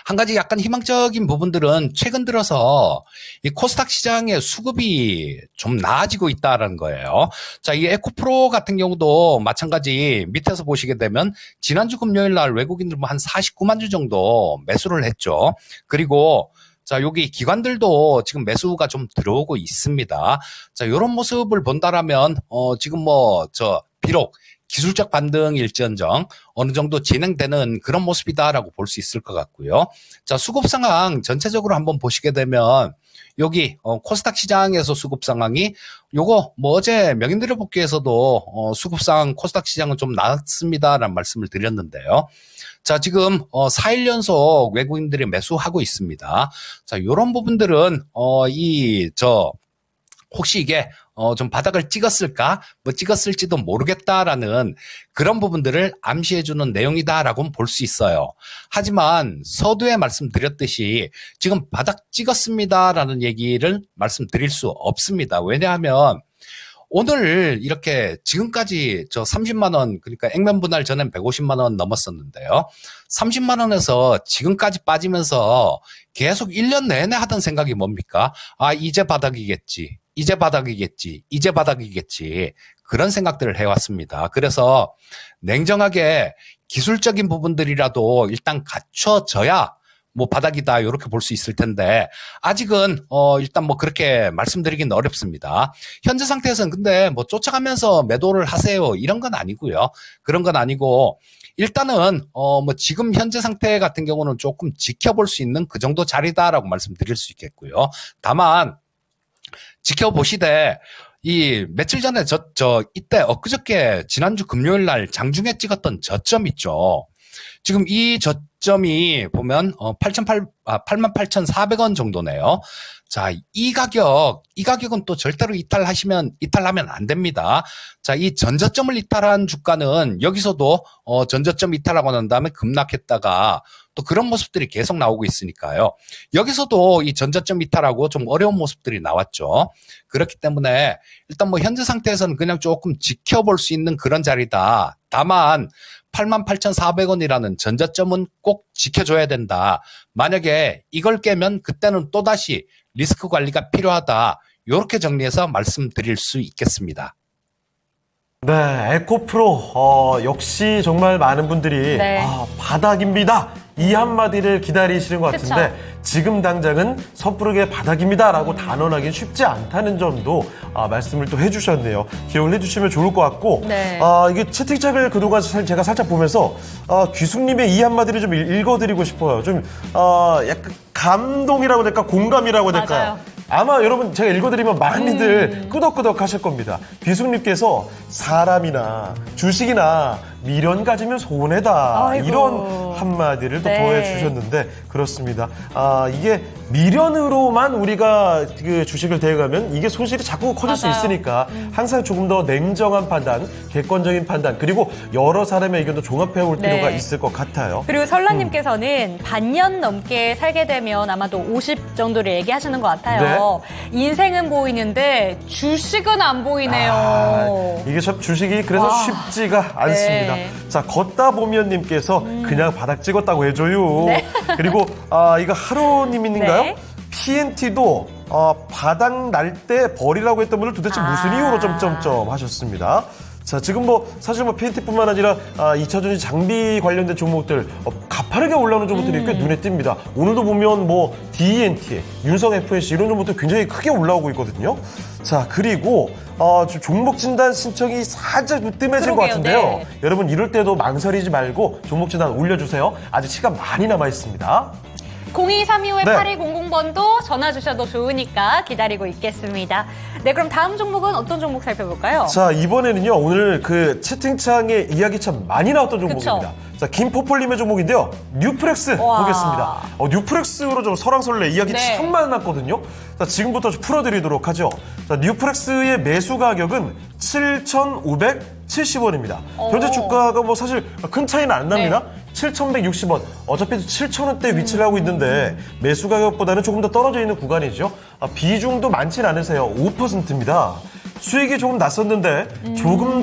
한 가지 약간 희망적인 부분들은 최근 들어서 이 코스닥 시장의 수급이 좀 나아지고 있다는 거예요. 자, 이 에코프로 같은 경우도 마찬가지 밑에서 보시게 되면 지난주 금요일 날 외국인들 한 49만 주 정도 매수를 했죠. 그리고 자, 여기 기관들도 지금 매수가 좀 들어오고 있습니다. 자, 이런 모습을 본다라면 지금 비록 기술적 반등일지언정 어느 정도 진행되는 그런 모습이다라고 볼 수 있을 것 같고요. 자, 수급 상황 전체적으로 한번 보시게 되면 여기 코스닥 시장에서 수급 상황이 요거 어제 명인들의 복귀에서도 수급 상황 코스닥 시장은 좀 나았습니다라는 말씀을 드렸는데요. 자, 지금 4일 연속 외국인들이 매수하고 있습니다. 자, 요런 부분들은 혹시 이게 좀 바닥을 찍었을까? 찍었을지도 모르겠다라는 그런 부분들을 암시해주는 내용이다라고는 볼 수 있어요. 하지만 서두에 말씀드렸듯이 지금 바닥 찍었습니다라는 얘기를 말씀드릴 수 없습니다. 왜냐하면 오늘 이렇게 지금까지 30만 원, 그러니까 액면 분할 전엔 150만 원 넘었었는데요. 30만 원에서 지금까지 빠지면서 계속 1년 내내 하던 생각이 뭡니까? 이제 바닥이겠지. 이제 바닥이겠지. 이제 바닥이겠지. 그런 생각들을 해왔습니다. 그래서 냉정하게 기술적인 부분들이라도 일단 갖춰져야 바닥이다 이렇게 볼 수 있을 텐데 아직은 일단 그렇게 말씀드리기는 어렵습니다. 현재 상태에서는 근데 쫓아가면서 매도를 하세요 이런 건 아니고요. 그런 건 아니고 일단은 지금 현재 상태 같은 경우는 조금 지켜볼 수 있는 그 정도 자리다라고 말씀드릴 수 있겠고요. 다만 지켜보시되 이 며칠 전에 이때 엊그저께 지난주 금요일 날 장중에 찍었던 저점 있죠. 지금 이 저점이 보면 88,400원 정도네요. 자, 이 가격은 또 절대로 이탈하면 안 됩니다. 자, 이 전저점을 이탈한 주가는 여기서도 전저점 이탈하고 난 다음에 급락했다가 또 그런 모습들이 계속 나오고 있으니까요. 여기서도 이 전저점 이탈하고 좀 어려운 모습들이 나왔죠. 그렇기 때문에 일단 뭐 현재 상태에서는 그냥 조금 지켜볼 수 있는 그런 자리다. 다만 88,400원이라는 전저점은 꼭 지켜줘야 된다. 만약에 이걸 깨면 그때는 또다시 리스크 관리가 필요하다. 이렇게 정리해서 말씀드릴 수 있겠습니다. 네, 에코프로 역시 정말 많은 분들이 네. 바닥입니다. 이 한마디를 기다리시는 것 같은데 그쵸. 지금 당장은 섣부르게 바닥입니다라고 단언하기는 쉽지 않다는 점도 말씀을 또 해주셨네요. 기억을 해주시면 좋을 것 같고 네. 이게 채팅창을 그동안 제가 살짝 보면서 귀숙님의 이 한마디를 좀 읽어드리고 싶어요. 좀 약간 감동이라고 될까 공감이라고 해야 될까요? 맞아요. 아마 여러분 제가 읽어드리면 많이들 끄덕끄덕 하실 겁니다. 귀숙님께서 사람이나 주식이나 미련 가지면 손해다. 아이고. 이런 한마디를 또 네. 더해주셨는데 그렇습니다. 이게 미련으로만 우리가 그 주식을 대응하면 이게 손실이 자꾸 커질 수 맞아요. 있으니까 항상 조금 더 냉정한 판단, 객관적인 판단 그리고 여러 사람의 의견도 종합해 올 네. 필요가 있을 것 같아요. 그리고 설라님께서는 반년 넘게 살게 되면 아마도 50 정도를 얘기하시는 것 같아요. 인생은 보이는데 주식은 안 보이네요. 이게 참 주식이 그래서 쉽지가 않습니다. 네. 자, 걷다 보면님께서 그냥 바닥 찍었다고 해줘요. 네. 그리고 이거 하루님인가요? 네. PNT도 바닥 날 때 버리라고 했던 분을 도대체 무슨 이유로 점점점 하셨습니다. 자, 지금 사실 PNT뿐만 아니라 2차전지 장비 관련된 종목들 가파르게 올라오는 종목들이 꽤 눈에 띕니다. 오늘도 보면 DNT, 윤성 FNC 이런 종목들 굉장히 크게 올라오고 있거든요. 자, 그리고 종목 진단 신청이 살짝 뜸해진 것 그러게요, 같은데요. 네. 여러분 이럴 때도 망설이지 말고 종목 진단 올려주세요. 아직 시간 많이 남아 있습니다. 0232-8200번도 전화 주셔도 좋으니까 기다리고 있겠습니다. 네, 그럼 다음 종목은 어떤 종목 살펴볼까요? 자, 이번에는요, 오늘 그 채팅창에 이야기 참 많이 나왔던 종목입니다. 자, 김포폴림의 종목인데요. 뉴프렉스 와. 보겠습니다. 뉴프렉스로 좀 설왕설래 이야기 네. 참 많았거든요. 자, 지금부터 좀 풀어드리도록 하죠. 자, 뉴프렉스의 매수 가격은 7,570원입니다. 현재 주가가 사실 큰 차이는 안 납니다. 7,160원. 어차피 7,000원대 위치를 하고 있는데 매수 가격보다는 조금 더 떨어져 있는 구간이죠. 비중도 많진 않으세요. 5%입니다. 수익이 조금 났었는데 조금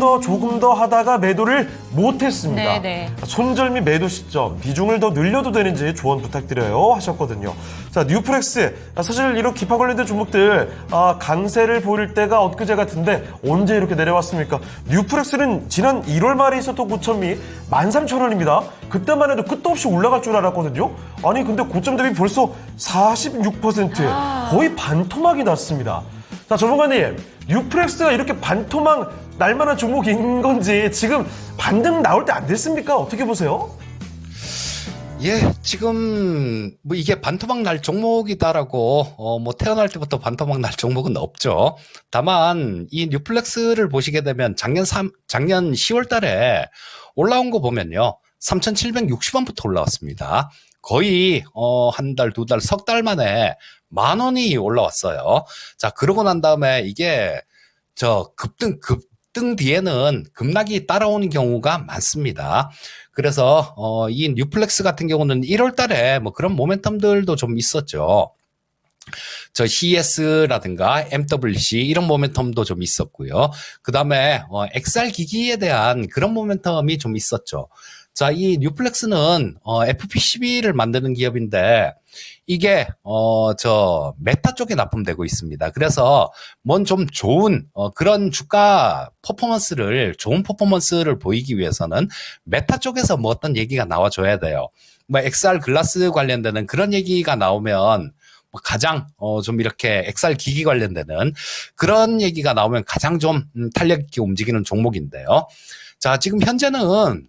더 하다가 매도를 못했습니다. 네네. 손절미 매도 시점 비중을 더 늘려도 되는지 조언 부탁드려요 하셨거든요. 자, 뉴프렉스 사실 이런 기파 관련된 종목들 강세를 보일 때가 엊그제 같은데 언제 이렇게 내려왔습니까? 뉴프렉스는 지난 1월 말에 있었던 고점이 13,000원입니다. 그때만 해도 끝도 없이 올라갈 줄 알았거든요. 아니 근데 고점 대비 벌써 46% 거의 반토막이 났습니다. 자, 전문가님, 뉴프렉스가 이렇게 반토막 날만한 종목인 건지 지금 반등 나올 때 안 됐습니까? 어떻게 보세요? 예, 지금 이게 반토막 날 종목이다라고 태어날 때부터 반토막 날 종목은 없죠. 다만 이 뉴플렉스를 보시게 되면 작년 10월 달에 올라온 거 보면요. 3,760원부터 올라왔습니다. 거의 한 달, 두 달, 석 달 만에 10,000원이 올라왔어요. 자, 그러고 난 다음에 이게 급등 뒤에는 급락이 따라오는 경우가 많습니다. 그래서 이 뉴플렉스 같은 경우는 1월 달에 그런 모멘텀들도 좀 있었죠. CS라든가 MWC 이런 모멘텀도 좀 있었고요. 그 다음에 XR 기기에 대한 그런 모멘텀이 좀 있었죠. 자, 이 뉴플렉스는 FP12를 만드는 기업인데 이게 메타 쪽에 납품되고 있습니다. 그래서 좀 좋은 그런 주가 퍼포먼스를 좋은 퍼포먼스를 보이기 위해서는 메타 쪽에서 어떤 얘기가 나와줘야 돼요. XR 글라스 관련되는 그런 얘기가 나오면 가장 좀 이렇게 XR 기기 관련되는 그런 얘기가 나오면 가장 좀 탄력 있게 움직이는 종목인데요. 자, 지금 현재는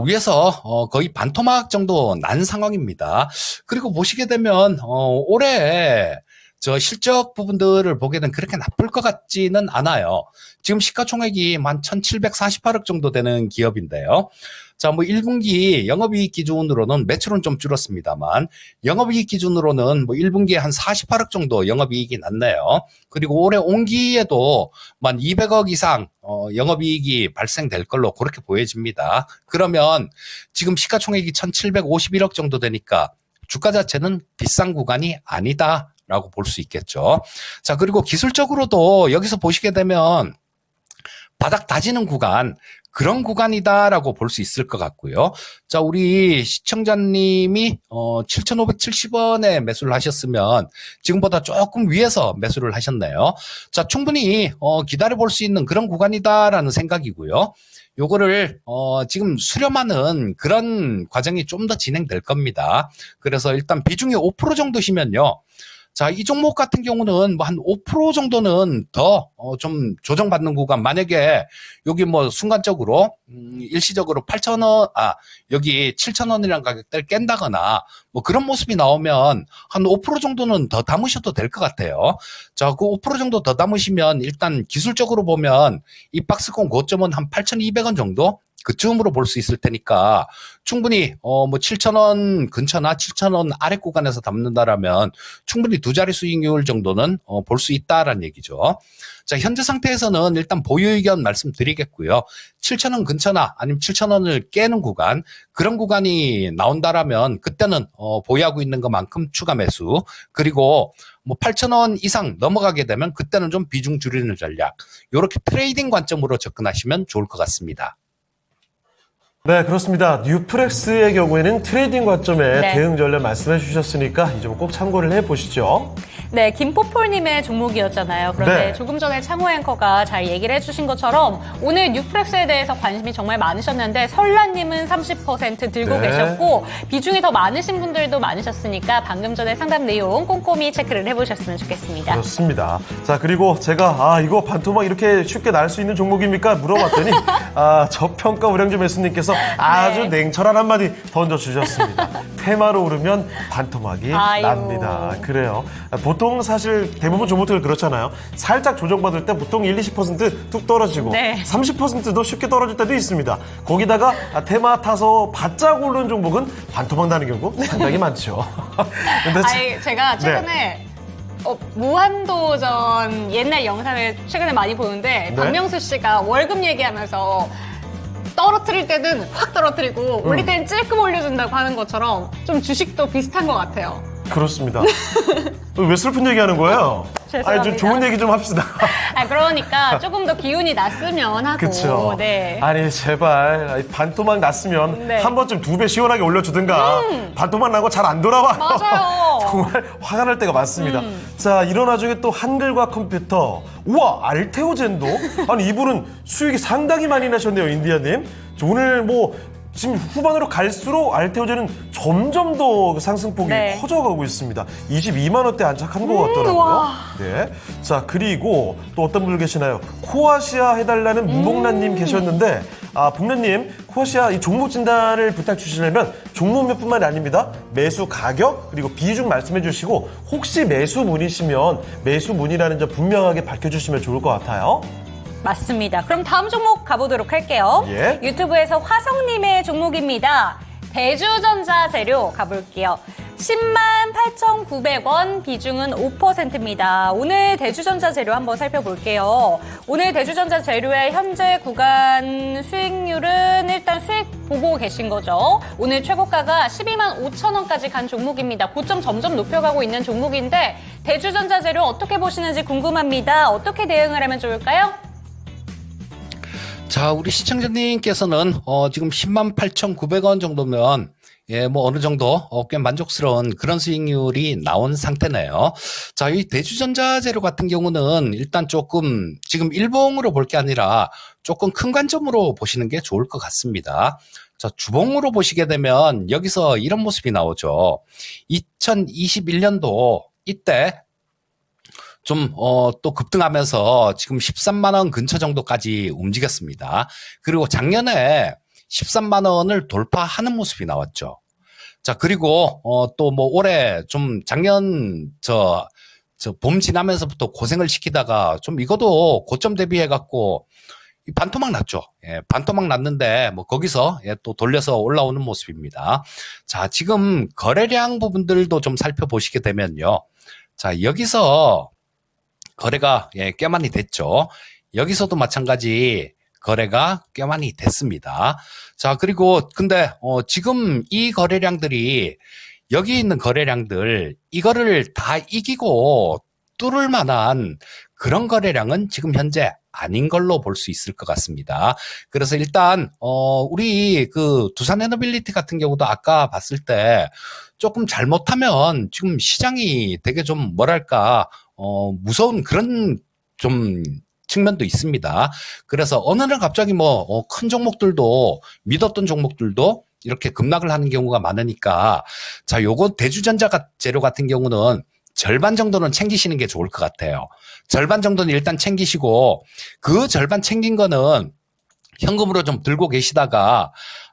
위에서 거의 반토막 정도 난 상황입니다. 그리고 보시게 되면 올해 실적 부분들을 보게 되면 그렇게 나쁠 것 같지는 않아요. 지금 시가총액이 1,748억 정도 되는 기업인데요. 자, 뭐 1분기 영업이익 기준으로는 매출은 좀 줄었습니다만 영업이익 기준으로는 뭐 1분기에 한 48억 정도 영업이익이 났네요. 그리고 올해 온기에도 만 200억 이상 영업이익이 발생될 걸로 그렇게 보여집니다. 그러면 지금 시가총액이 1,751억 정도 되니까 주가 자체는 비싼 구간이 아니다라고 볼 수 있겠죠. 자, 그리고 기술적으로도 여기서 보시게 되면 바닥 다지는 구간, 그런 구간이다라고 볼 수 있을 것 같고요. 자, 우리 시청자님이 7,570원에 매수를 하셨으면 지금보다 조금 위에서 매수를 하셨네요. 자, 충분히 기다려 볼 수 있는 그런 구간이다라는 생각이고요. 요거를 지금 수렴하는 그런 과정이 좀 더 진행될 겁니다. 그래서 일단 비중이 5% 정도시면요. 자, 이 종목 같은 경우는 뭐 한 5% 정도는 더 좀 조정받는 구간, 만약에 여기 뭐 순간적으로 일시적으로 8,000원, 여기 7,000원이라는 가격대를 깬다거나 뭐 그런 모습이 나오면 한 5% 정도는 더 담으셔도 될 것 같아요. 자, 그 5% 정도 더 담으시면 일단 기술적으로 보면 이 박스권 고점은 한 8,200원 정도 그쯤으로 볼 수 있을 테니까 충분히 뭐 7,000원 근처나 7,000원 아래 구간에서 담는다라면 충분히 두 자리 수익률 정도는 볼 수 있다라는 얘기죠. 자, 현재 상태에서는 일단 보유 의견 말씀드리겠고요. 7,000원 근처나 아니면 7,000원을 깨는 구간, 그런 구간이 나온다라면 그때는 보유하고 있는 것만큼 추가 매수, 그리고 뭐 8,000원 이상 넘어가게 되면 그때는 좀 비중 줄이는 전략, 이렇게 트레이딩 관점으로 접근하시면 좋을 것 같습니다. 네, 그렇습니다. 뉴프렉스의 경우에는 트레이딩 관점에 네. 대응 전략 말씀해 주셨으니까 이 점 꼭 참고를 해보시죠. 네, 김포폴님의 종목이었잖아요. 그런데 네. 조금 전에 창호 앵커가 잘 얘기를 해주신 것처럼 오늘 뉴프렉스에 대해서 관심이 정말 많으셨는데 설라님은 30% 들고 네. 계셨고 비중이 더 많으신 분들도 많으셨으니까 방금 전에 상담 내용 꼼꼼히 체크를 해보셨으면 좋겠습니다. 그렇습니다. 자, 그리고 제가 이거 반토막 이렇게 쉽게 날 수 있는 종목입니까? 물어봤더니 저평가 우량주 매수님께서 아주 냉철한 한마디 던져주셨습니다. 테마로 오르면 반토막이 아유. 납니다. 그래요. 보통 사실 대부분 종목들 그렇잖아요. 살짝 조정받을 때 보통 1, 20%뚝 떨어지고 네. 30%도 쉽게 떨어질 때도 있습니다. 거기다가 테마 타서 바짝 오르는 종목은 반토막 나는 경우 상당히 많죠. 근데 제가 최근에 무한도전 옛날 영상을 최근에 많이 보는데 네? 박명수 씨가 월급 얘기하면서 떨어뜨릴 때는 확 떨어뜨리고 올릴 때는 찔끔 올려준다고 하는 것처럼 좀 주식도 비슷한 것 같아요. 그렇습니다. 왜 슬픈 얘기하는 거예요? 죄송합니다. 좀 좋은 얘기 좀 합시다. 그러니까 조금 더 기운이 났으면 하고. 그쵸. 네. 아니, 제발. 반토막 났으면 네. 한 번쯤 2배 시원하게 올려주든가. 반토막 나고 잘 안 돌아와요. 맞아요. 정말 화가 날 때가 많습니다. 자, 이런 와중에 또 한글과 컴퓨터. 우와, 알테오젠도? 아니, 이분은 수익이 상당히 많이 나셨네요, 인디아님. 오늘 뭐, 지금 후반으로 갈수록 알테오젠은 점점 더 상승폭이 네. 커져가고 있습니다. 22만 원대 안착한 것 같더라고요. 와. 네. 자, 그리고 또 어떤 분들 계시나요? 코아시아 해달라는 문복란님 계셨는데, 복란님, 코아시아 이 종목 진단을 부탁 주시려면 종목명뿐만이 아닙니다. 매수 가격, 그리고 비중 말씀해 주시고, 혹시 매수 문이시면 매수 문이라는 점 분명하게 밝혀주시면 좋을 것 같아요. 맞습니다. 그럼 다음 종목 가보도록 할게요. 예. 유튜브에서 화성님의 종목입니다. 대주전자 재료 가볼게요. 108,900원, 비중은 5%입니다. 오늘 대주전자 재료 한번 살펴볼게요. 오늘 대주전자 재료의 현재 구간 수익률은 일단 수익 보고 계신 거죠. 오늘 최고가가 12만 5천 원까지 간 종목입니다. 고점 점점 높여가고 있는 종목인데 대주전자 재료 어떻게 보시는지 궁금합니다. 어떻게 대응을 하면 좋을까요? 자, 우리 시청자님께서는 지금 108,900원 정도면 뭐 어느 정도 꽤 만족스러운 그런 수익률이 나온 상태네요. 자, 이 대주전자 재료 같은 경우는 일단 조금 지금 일봉으로 볼 게 아니라 조금 큰 관점으로 보시는 게 좋을 것 같습니다. 자, 주봉으로 보시게 되면 여기서 이런 모습이 나오죠. 2021년도 이때 좀 또 급등하면서 지금 13만 원 근처 정도까지 움직였습니다. 그리고 작년에 13만 원을 돌파하는 모습이 나왔죠. 자, 그리고 또 뭐 올해 좀 작년 봄 지나면서부터 고생을 시키다가 좀 이것도 고점 대비해 갖고 반토막 났죠. 예, 반토막 났는데 뭐 거기서 또 돌려서 올라오는 모습입니다. 자, 지금 거래량 부분들도 좀 살펴보시게 되면요. 자, 여기서 거래가 꽤 많이 됐죠. 여기서도 마찬가지 거래가 꽤 많이 됐습니다. 자, 그리고 근데 지금 이 거래량들이 여기 있는 거래량들 이거를 다 이기고 뚫을 만한 그런 거래량은 지금 현재 아닌 걸로 볼 수 있을 것 같습니다. 그래서 일단 우리 그 두산 에너빌리티 같은 경우도 아까 봤을 때 조금 잘못하면 지금 시장이 되게 좀 뭐랄까 무서운 그런 좀 측면도 있습니다. 그래서 어느 날 갑자기 뭐 큰 종목들도 믿었던 종목들도 이렇게 급락을 하는 경우가 많으니까 자, 요거 대주전자 재료 같은 경우는 절반 정도는 챙기시는 게 좋을 것 같아요. 절반 정도는 일단 챙기시고 그 절반 챙긴 거는 현금으로 좀 들고 계시다가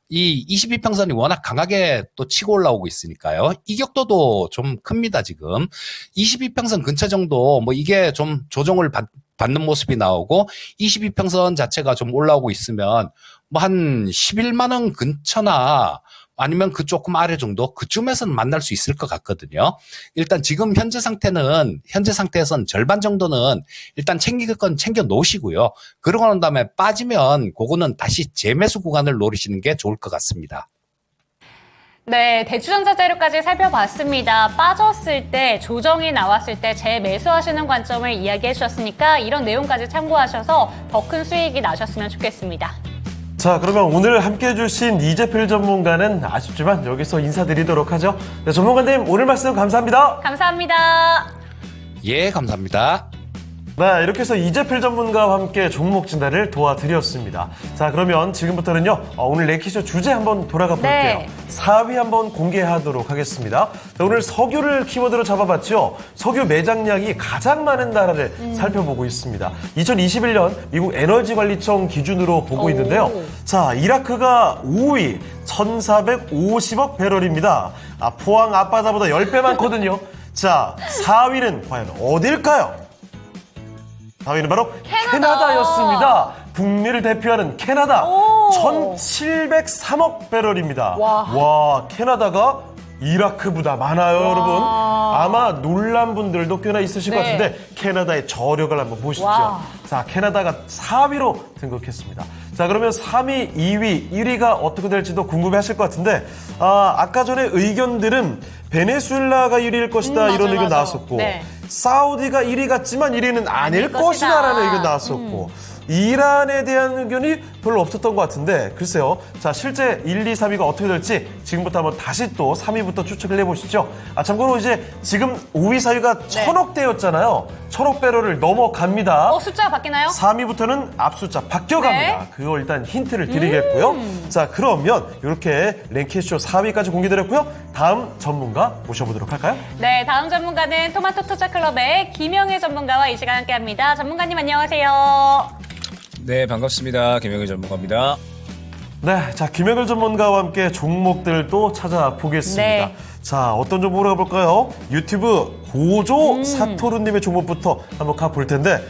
이 22평선이 워낙 강하게 또 치고 올라오고 있으니까요. 이격도도 좀 큽니다, 지금. 22평선 근처 정도 뭐 이게 좀 조정을 받는 모습이 나오고 22평선 자체가 좀 올라오고 있으면 뭐 한 11만 원 근처나 아니면 그 조금 아래 정도 그쯤에서는 만날 수 있을 것 같거든요. 일단 지금 현재 상태에서는 절반 정도는 일단 챙길 건 챙겨 놓으시고요. 그러고 난 다음에 빠지면 그거는 다시 재매수 구간을 노리시는 게 좋을 것 같습니다. 네, 대주전자 재료까지 살펴봤습니다. 빠졌을 때, 조정이 나왔을 때 재매수하시는 관점을 이야기해 주셨으니까 이런 내용까지 참고하셔서 더 큰 수익이 나셨으면 좋겠습니다. 자, 그러면 오늘 함께 해주신 이재필 전문가는 아쉽지만 여기서 인사드리도록 하죠. 네, 전문가님 오늘 말씀 감사합니다. 감사합니다. 예, 감사합니다. 네, 이렇게 해서 이재필 전문가와 함께 종목 진단을 도와드렸습니다. 자, 그러면 지금부터는요, 오늘 랭키쇼 주제 한번 돌아가 볼게요. 네. 4위 한번 공개하도록 하겠습니다. 자, 오늘 석유를 키워드로 잡아봤죠. 석유 매장량이 가장 많은 나라를 살펴보고 있습니다. 2021년 미국 에너지관리청 기준으로 보고 있는데요. 자, 이라크가 5위, 1,450억 배럴입니다. 포항 앞바다보다 10배 많거든요. 자, 4위는 과연 어딜까요? 4위는 바로 캐나다였습니다. 북미를 대표하는 캐나다. 1,703억 배럴입니다. 와, 캐나다가 이라크보다 많아요, 여러분. 아마 놀란 분들도 꽤나 있으실 것 같은데 캐나다의 저력을 한번 보시죠. 자, 캐나다가 4위로 등극했습니다. 자, 그러면 3위, 2위, 1위가 어떻게 될지도 궁금해하실 것 같은데 아까 전에 의견들은 베네수엘라가 1위일 것이다 이런 의견 나왔었고 사우디가 1위 같지만 1위는 아닐 것이다라는 의견 나왔었고 이란에 대한 의견이 별로 없었던 것 같은데 글쎄요. 자, 실제 1, 2, 3위가 어떻게 될지 지금부터 한번 다시 또 3위부터 추측을 해보시죠. 참고로 이제 지금 5위, 4위가 1,000억대였잖아요. 1,000억 배럴을 넘어갑니다. 숫자가 바뀌나요? 3위부터는 앞숫자 바뀌어갑니다. 네. 그거 일단 힌트를 드리겠고요. 자, 그러면 이렇게 랭키쇼 4위까지 공개드렸고요. 다음 전문가 모셔보도록 할까요? 네, 다음 전문가는 토마토 투자클럽의 김영애 전문가와 이 시간 함께합니다. 전문가님 안녕하세요. 네, 반갑습니다. 김영일 전문가입니다. 네, 자, 김영일 전문가와 함께 종목들도 찾아보겠습니다. 네. 자, 어떤 종목으로 가볼까요? 유튜브 고조 사토루님의 종목부터 한번 가볼 텐데,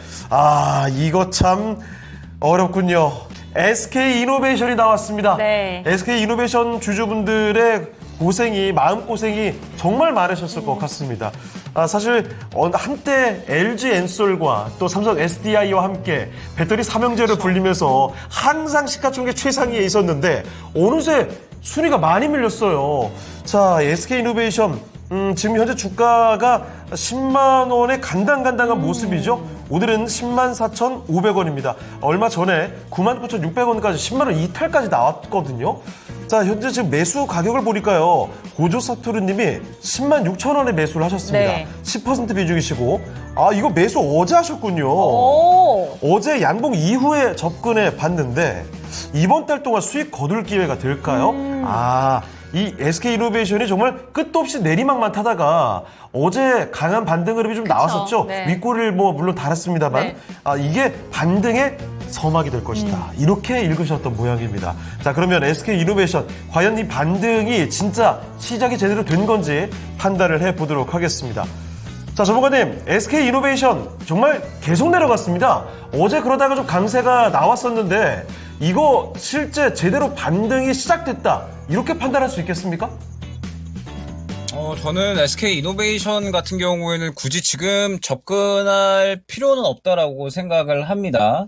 이거 참 어렵군요. SK이노베이션이 나왔습니다. 네. SK이노베이션 주주분들의 마음고생이 정말 많으셨을 것 같습니다. 사실 한때 LG 엔솔과 또 삼성 SDI와 함께 배터리 삼형제를 불리면서 항상 시가총액 최상위에 있었는데 어느새 순위가 많이 밀렸어요. 자, SK이노베이션 지금 현재 주가가 10만 원의 간당간당한 모습이죠. 오늘은 10만 4,500원입니다. 얼마 전에 99,600원까지 10만 원 이탈까지 나왔거든요. 자, 현재 지금 매수 가격을 보니까요. 고조사토르님이 10만 6천 원에 매수를 하셨습니다. 네. 10% 비중이시고 이거 매수 어제 하셨군요. 어제 양봉 이후에 접근해 봤는데 이번 달 동안 수익 거둘 기회가 될까요? 이 SK이노베이션이 정말 끝도 없이 내리막만 타다가 어제 강한 반등 흐름이 좀 나왔었죠. 네. 윗골을 물론 달았습니다만 이게 반등의 서막이 될 것이다. 이렇게 읽으셨던 모양입니다. 자, 그러면 SK이노베이션 과연 이 반등이 진짜 시작이 제대로 된 건지 판단을 해보도록 하겠습니다. 자, 전문가님, SK 이노베이션 정말 계속 내려갔습니다. 어제 그러다가 좀 강세가 나왔었는데 이거 실제 제대로 반등이 시작됐다. 이렇게 판단할 수 있겠습니까? 저는 SK 이노베이션 같은 경우에는 굳이 지금 접근할 필요는 없다라고 생각을 합니다.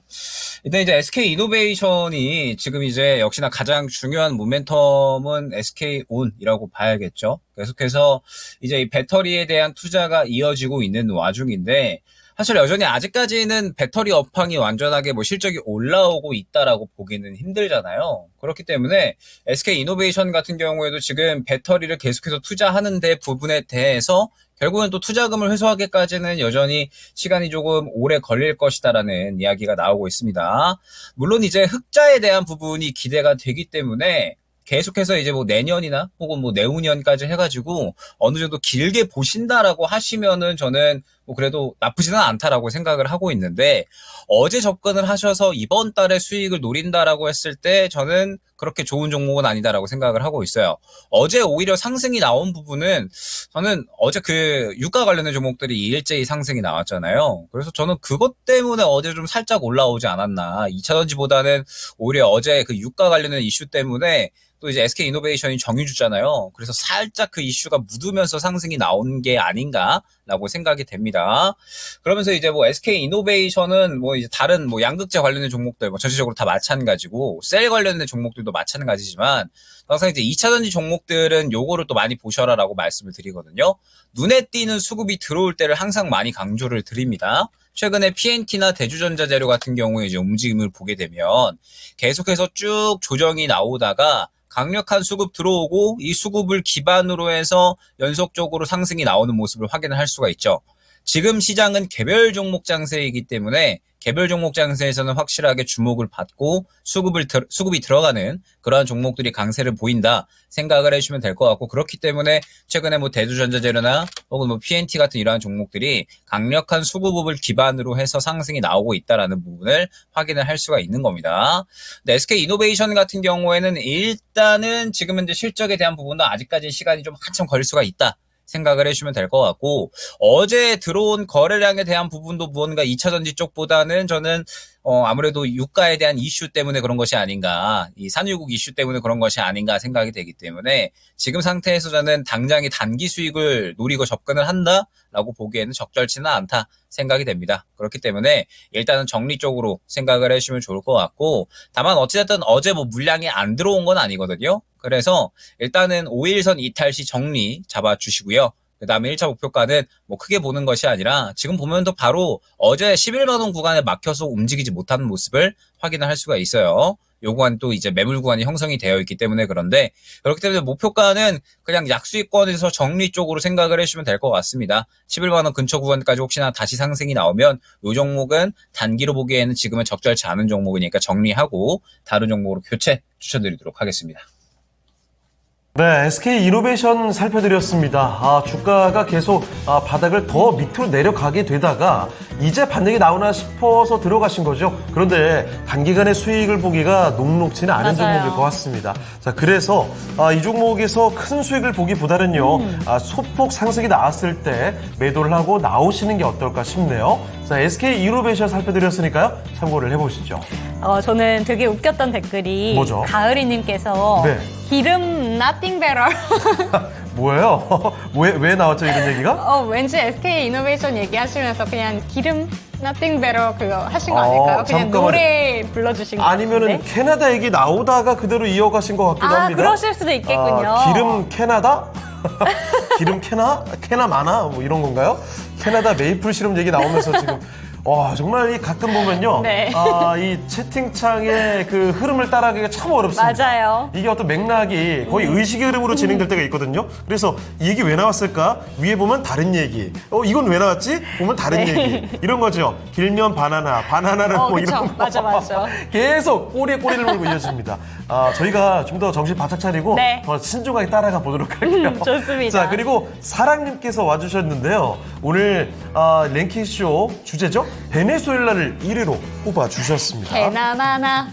일단 이제 SK 이노베이션이 지금 이제 역시나 가장 중요한 모멘텀은 SK온이라고 봐야겠죠. 계속해서 이제 이 배터리에 대한 투자가 이어지고 있는 와중인데 사실 여전히 아직까지는 배터리 업황이 완전하게 뭐 실적이 올라오고 있다라고 보기는 힘들잖아요. 그렇기 때문에 SK 이노베이션 같은 경우에도 지금 배터리를 계속해서 투자하는 데 부분에 대해서 결국은 또 투자금을 회수하기까지는 여전히 시간이 조금 오래 걸릴 것이다라는 이야기가 나오고 있습니다. 물론 이제 흑자에 대한 부분이 기대가 되기 때문에 계속해서 이제 뭐 내년이나 혹은 뭐 내후년까지 해가지고 어느 정도 길게 보신다라고 하시면은 저는 뭐 그래도 나쁘지는 않다라고 생각을 하고 있는데 어제 접근을 하셔서 이번 달에 수익을 노린다라고 했을 때 저는 그렇게 좋은 종목은 아니다라고 생각을 하고 있어요. 어제 오히려 상승이 나온 부분은 저는 어제 그 유가 관련된 종목들이 일제히 상승이 나왔잖아요. 그래서 저는 그것 때문에 어제 좀 살짝 올라오지 않았나. 2차전지보다는 오히려 어제 그 유가 관련된 이슈 때문에 또 이제 SK 이노베이션이 정유주잖아요. 그래서 살짝 그 이슈가 묻으면서 상승이 나온 게 아닌가라고 생각이 됩니다. 그러면서 이제 뭐 SK 이노베이션은 뭐 이제 다른 뭐 양극재 관련된 종목들 뭐 전체적으로 다 마찬가지고 셀 관련된 종목들도 마찬가지지만 항상 이제 2차전지 종목들은 요거를 또 많이 보셔라라고 말씀을 드리거든요. 눈에 띄는 수급이 들어올 때를 항상 많이 강조를 드립니다. 최근에 PNT나 대주전자재료 같은 경우에 이제 움직임을 보게 되면 계속해서 쭉 조정이 나오다가 강력한 수급 들어오고 이 수급을 기반으로 해서 연속적으로 상승이 나오는 모습을 확인을 할 수가 있죠. 지금 시장은 개별 종목 장세이기 때문에 개별 종목 장세에서는 확실하게 주목을 받고 수급이 들어가는 그러한 종목들이 강세를 보인다 생각을 해주시면 될 것 같고 그렇기 때문에 최근에 뭐 대두전자재료나 혹은 뭐 PNT 같은 이러한 종목들이 강력한 수급을 기반으로 해서 상승이 나오고 있다라는 부분을 확인을 할 수가 있는 겁니다. 근데 SK 이노베이션 같은 경우에는 일단은 지금 현재 실적에 대한 부분도 아직까지 시간이 좀 한참 걸릴 수가 있다. 생각을 해주시면 될 것 같고 어제 들어온 거래량에 대한 부분도 무언가 2차전지 쪽보다는 저는 아무래도 유가에 대한 이슈 때문에 그런 것이 아닌가 이 산유국 이슈 때문에 그런 것이 아닌가 생각이 되기 때문에 지금 상태에서 저는 당장의 단기 수익을 노리고 접근을 한다라고 보기에는 적절치는 않다 생각이 됩니다. 그렇기 때문에 일단은 정리 쪽으로 생각을 해주시면 좋을 것 같고 다만 어찌됐든 어제 뭐 물량이 안 들어온 건 아니거든요. 그래서 일단은 5일선 이탈 시 정리 잡아주시고요. 그 다음에 1차 목표가는 뭐 크게 보는 것이 아니라 지금 보면 또 바로 어제 11만원 구간에 막혀서 움직이지 못하는 모습을 확인을 할 수가 있어요. 요 구간 또 이제 매물 구간이 형성이 되어 있기 때문에 그런데 그렇기 때문에 목표가는 그냥 약수익권에서 정리 쪽으로 생각을 해주시면 될 것 같습니다. 11만원 근처 구간까지 혹시나 다시 상승이 나오면 요 종목은 단기로 보기에는 지금은 적절치 않은 종목이니까 정리하고 다른 종목으로 교체 추천드리도록 하겠습니다. 네, SK 이노베이션 살펴드렸습니다. 주가가 계속 바닥을 더 밑으로 내려가게 되다가 이제 반등이 나오나 싶어서 들어가신 거죠. 그런데 단기간의 수익을 보기가 녹록지는 않은 맞아요. 종목일 것 같습니다. 자, 그래서 이 종목에서 큰 수익을 보기보다는요, 소폭 상승이 나왔을 때 매도를 하고 나오시는 게 어떨까 싶네요. 자, SK 이노베이션 살펴드렸으니까요, 참고를 해보시죠. 저는 되게 웃겼던 댓글이 뭐죠? 가을이님께서 네. 기름 nothing better. 뭐예요? 왜 나왔죠, 이런 얘기가? 왠지 SK 이노베이션 얘기하시면서 그냥 기름 nothing better 그거 하신 거 아닐까요? 그냥 잠깐만요. 노래 불러주신 거 아니면은 같은데? 캐나다 얘기 나오다가 그대로 이어가신 것 같기도 합니다. 그러실 수도 있겠군요. 기름 캐나다? 기름 캐나 많아? 뭐 이런 건가요? 캐나다 메이플 시럽 얘기 나오면서 지금 정말 이 가끔 보면요. 네. 이 채팅창의 그 흐름을 따라가기가 참 어렵습니다. 맞아요. 이게 어떤 맥락이 거의 의식의 흐름으로 진행될 때가 있거든요. 그래서 이 얘기 왜 나왔을까? 위에 보면 다른 얘기. 이건 왜 나왔지? 보면 다른 네. 얘기. 이런 거죠. 길면 바나나는 뭐 그쵸. 이런 거. 맞아. 계속 꼬리에 꼬리를 물고 이어집니다. 저희가 좀 더 정신 바짝 차리고 네. 더 신중하게 따라가 보도록 할게요. 좋습니다. 자, 그리고 사랑님께서 와주셨는데요. 오늘 랭킹쇼 주제죠? 베네수엘라를 1위로 뽑아주셨습니다. 개나마나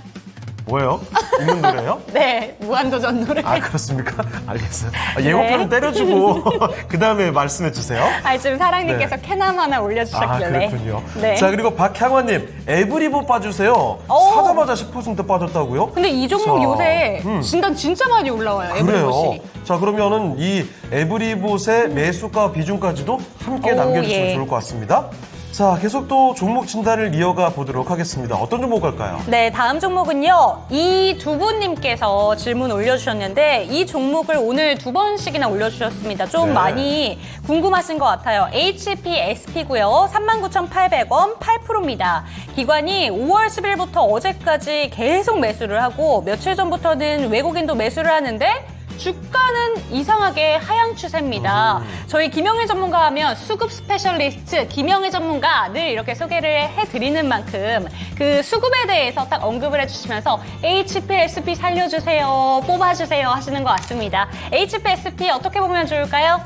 뭐예요? 있는 노래요? 네, 무한도전 노래. 아, 그렇습니까? 알겠어요. 예고편은 때려주고, 그 다음에 말씀해 주세요. 지금 사랑님께서 캐남 하나 올려주셨길래. 그렇군요. 네. 자, 그리고 박향환님, 에브리보 빠주세요. 사자마자 10% 빠졌다고요? 근데 이 종목 자, 요새 진단 진짜 많이 올라와요. 그래요. 에브리봇이. 자, 그러면은 이 에브리봇의 매수가 비중까지도 함께 오, 남겨주시면 예. 좋을 것 같습니다. 자, 계속 또 종목 진단을 이어가 보도록 하겠습니다. 어떤 종목 갈까요? 네, 다음 종목은요. 이 두 분님께서 질문 올려주셨는데 이 종목을 오늘 2번씩이나 올려주셨습니다. 좀 네. 많이 궁금하신 것 같아요. HPSP고요. 39,800원 8%입니다. 기관이 5월 10일부터 어제까지 계속 매수를 하고 며칠 전부터는 외국인도 매수를 하는데 주가는 이상하게 하향 추세입니다. 저희 김영애 전문가 하면 수급 스페셜리스트 김영애 전문가 늘 이렇게 소개를 해드리는 만큼 그 수급에 대해서 딱 언급을 해주시면서 HPSP 살려주세요, 뽑아주세요 하시는 것 같습니다. HPSP 어떻게 보면 좋을까요?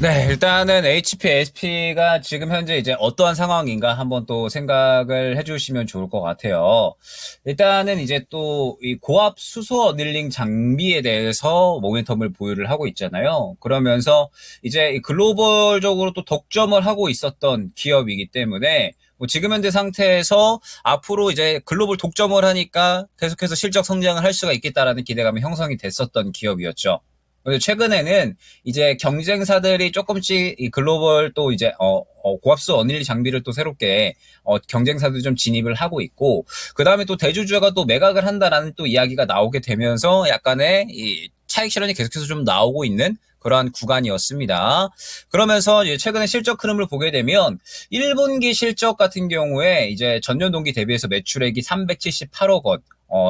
네, 일단은 HPSP가 지금 현재 이제 어떠한 상황인가 한번 또 생각을 해주시면 좋을 것 같아요. 일단은 이제 또 이 고압 수소 어닐링 장비에 대해서 모멘텀을 보유를 하고 있잖아요. 그러면서 이제 글로벌적으로 또 독점을 하고 있었던 기업이기 때문에 뭐 지금 현재 상태에서 앞으로 이제 글로벌 독점을 하니까 계속해서 실적 성장을 할 수가 있겠다라는 기대감이 형성이 됐었던 기업이었죠. 근데 최근에는 이제 경쟁사들이 조금씩 이 글로벌 또 이제 고압수 어닐리 장비를 또 새롭게 경쟁사들이 좀 진입을 하고 있고, 그 다음에 또 대주주가 또 매각을 한다라는 또 이야기가 나오게 되면서 약간의 이 차익 실현이 계속해서 좀 나오고 있는 그러한 구간이었습니다. 그러면서 이제 최근에 실적 흐름을 보게 되면 1분기 실적 같은 경우에 이제 전년 동기 대비해서 매출액이 378억 원,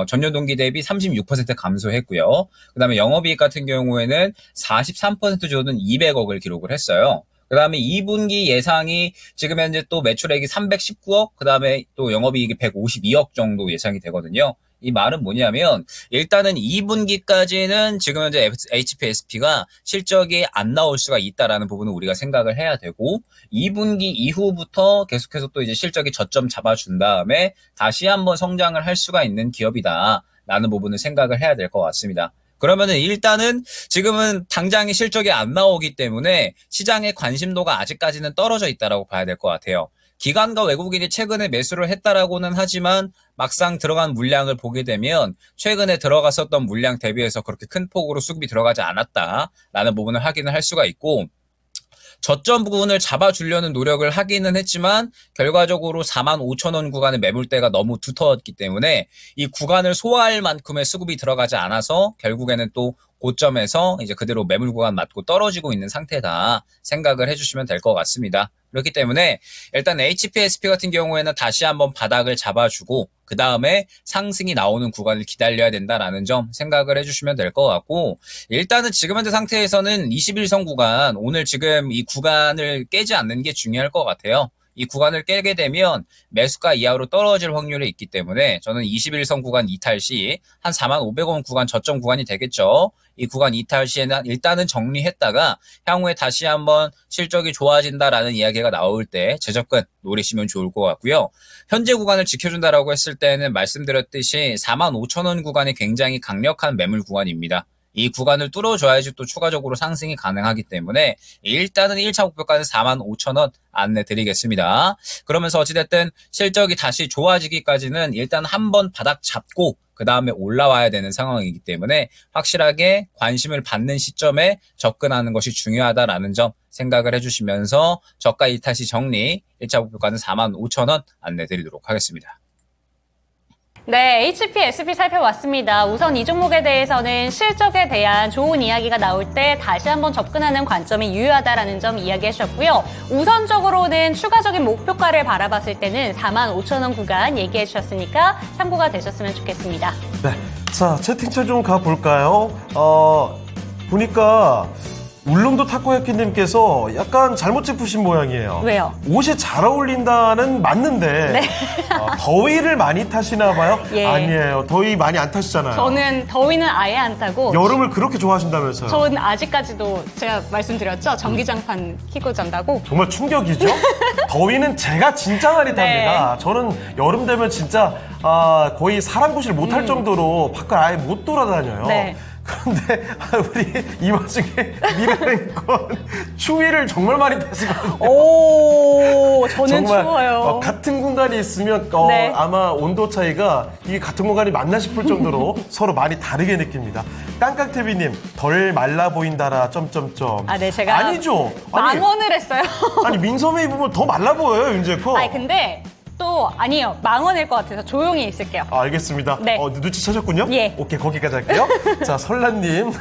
전년 동기 대비 36% 감소했고요. 그다음에 영업이익 같은 경우에는 43% 조는 200억을 기록을 했어요. 그다음에 2분기 예상이 지금 현재 또 매출액이 319억, 그다음에 또 영업이익이 152억 정도 예상이 되거든요. 이 말은 뭐냐면 일단은 2분기까지는 지금 현재 HPSP가 실적이 안 나올 수가 있다라는 부분을 우리가 생각을 해야 되고, 2분기 이후부터 계속해서 또 이제 실적이 저점 잡아준 다음에 다시 한번 성장을 할 수가 있는 기업이다라는 부분을 생각을 해야 될 것 같습니다. 그러면은 일단은 지금은 당장의 실적이 안 나오기 때문에 시장의 관심도가 아직까지는 떨어져 있다라고 봐야 될 것 같아요. 기관과 외국인이 최근에 매수를 했다라고는 하지만 막상 들어간 물량을 보게 되면 최근에 들어갔었던 물량 대비해서 그렇게 큰 폭으로 수급이 들어가지 않았다라는 부분을 확인을 할 수가 있고, 저점 부분을 잡아주려는 노력을 하기는 했지만 결과적으로 45,000원 구간의 매물대가 너무 두터웠기 때문에 이 구간을 소화할 만큼의 수급이 들어가지 않아서 결국에는 또 고점에서 이제 그대로 매물 구간 맞고 떨어지고 있는 상태다 생각을 해주시면 될 것 같습니다. 그렇기 때문에 일단 HPSP 같은 경우에는 다시 한번 바닥을 잡아주고 그 다음에 상승이 나오는 구간을 기다려야 된다라는 점 생각을 해주시면 될 것 같고, 일단은 지금 현재 상태에서는 21선 구간, 오늘 지금 이 구간을 깨지 않는 게 중요할 것 같아요. 이 구간을 깨게 되면 매수가 이하로 떨어질 확률이 있기 때문에 저는 21선 구간 이탈 시 한 45,000원 구간 저점 구간이 되겠죠. 이 구간 이탈 시에는 일단은 정리했다가 향후에 다시 한번 실적이 좋아진다라는 이야기가 나올 때 재접근 노리시면 좋을 것 같고요. 현재 구간을 지켜준다라고 했을 때는 말씀드렸듯이 45,000원 구간이 굉장히 강력한 매물 구간입니다. 이 구간을 뚫어줘야지 또 추가적으로 상승이 가능하기 때문에 일단은 1차 목표가는 45,000원 안내 드리겠습니다. 그러면서 어찌됐든 실적이 다시 좋아지기까지는 일단 한번 바닥 잡고 그 다음에 올라와야 되는 상황이기 때문에 확실하게 관심을 받는 시점에 접근하는 것이 중요하다라는 점 생각을 해주시면서 저가 1타시 정리, 1차 목표가는 45,000원 안내 드리도록 하겠습니다. 네, HPSP 살펴봤습니다. 우선 이 종목에 대해서는 실적에 대한 좋은 이야기가 나올 때 다시 한번 접근하는 관점이 유효하다라는 점 이야기해 주셨고요. 우선적으로는 추가적인 목표가를 바라봤을 때는 45,000원 구간 얘기해 주셨으니까 참고가 되셨으면 좋겠습니다. 네. 자, 채팅창 좀 가볼까요? 보니까 울릉도 타코야키님께서 약간 잘못 짚으신 모양이에요. 왜요? 옷이 잘 어울린다는 맞는데 네. 더위를 많이 타시나 봐요? 예. 아니에요. 더위 많이 안 타시잖아요. 저는 더위는 아예 안 타고 여름을 그렇게 좋아하신다면서요? 저는 아직까지도 제가 말씀드렸죠. 전기장판 켜고 잔다고. 정말 충격이죠? 더위는 제가 진짜 많이 네. 탑니다. 저는 여름 되면 진짜 거의 사람 구실 못할 정도로 밖을 아예 못 돌아다녀요. 네. 그런데 우리 이 와중에 미래랭건 추위를 정말 많이 타시거든요. 오, 저는 정말 추워요. 같은 공간이 있으면 네. 아마 온도 차이가 이게 같은 공간이 맞나 싶을 정도로 서로 많이 다르게 느낍니다. 깡깡태비님 덜 말라 보인다라 점점점. 아, 네, 제가 아니죠. 아니, 망언을 했어요. 아니 민소매 입으면 더 말라 보여요, 윤재커. 아니, 근데 또 아니에요. 망언일 것 같아서 조용히 있을게요. 알겠습니다. 네. 눈치채셨군요? 예. 오케이, 거기까지 할게요. 자, 설라님.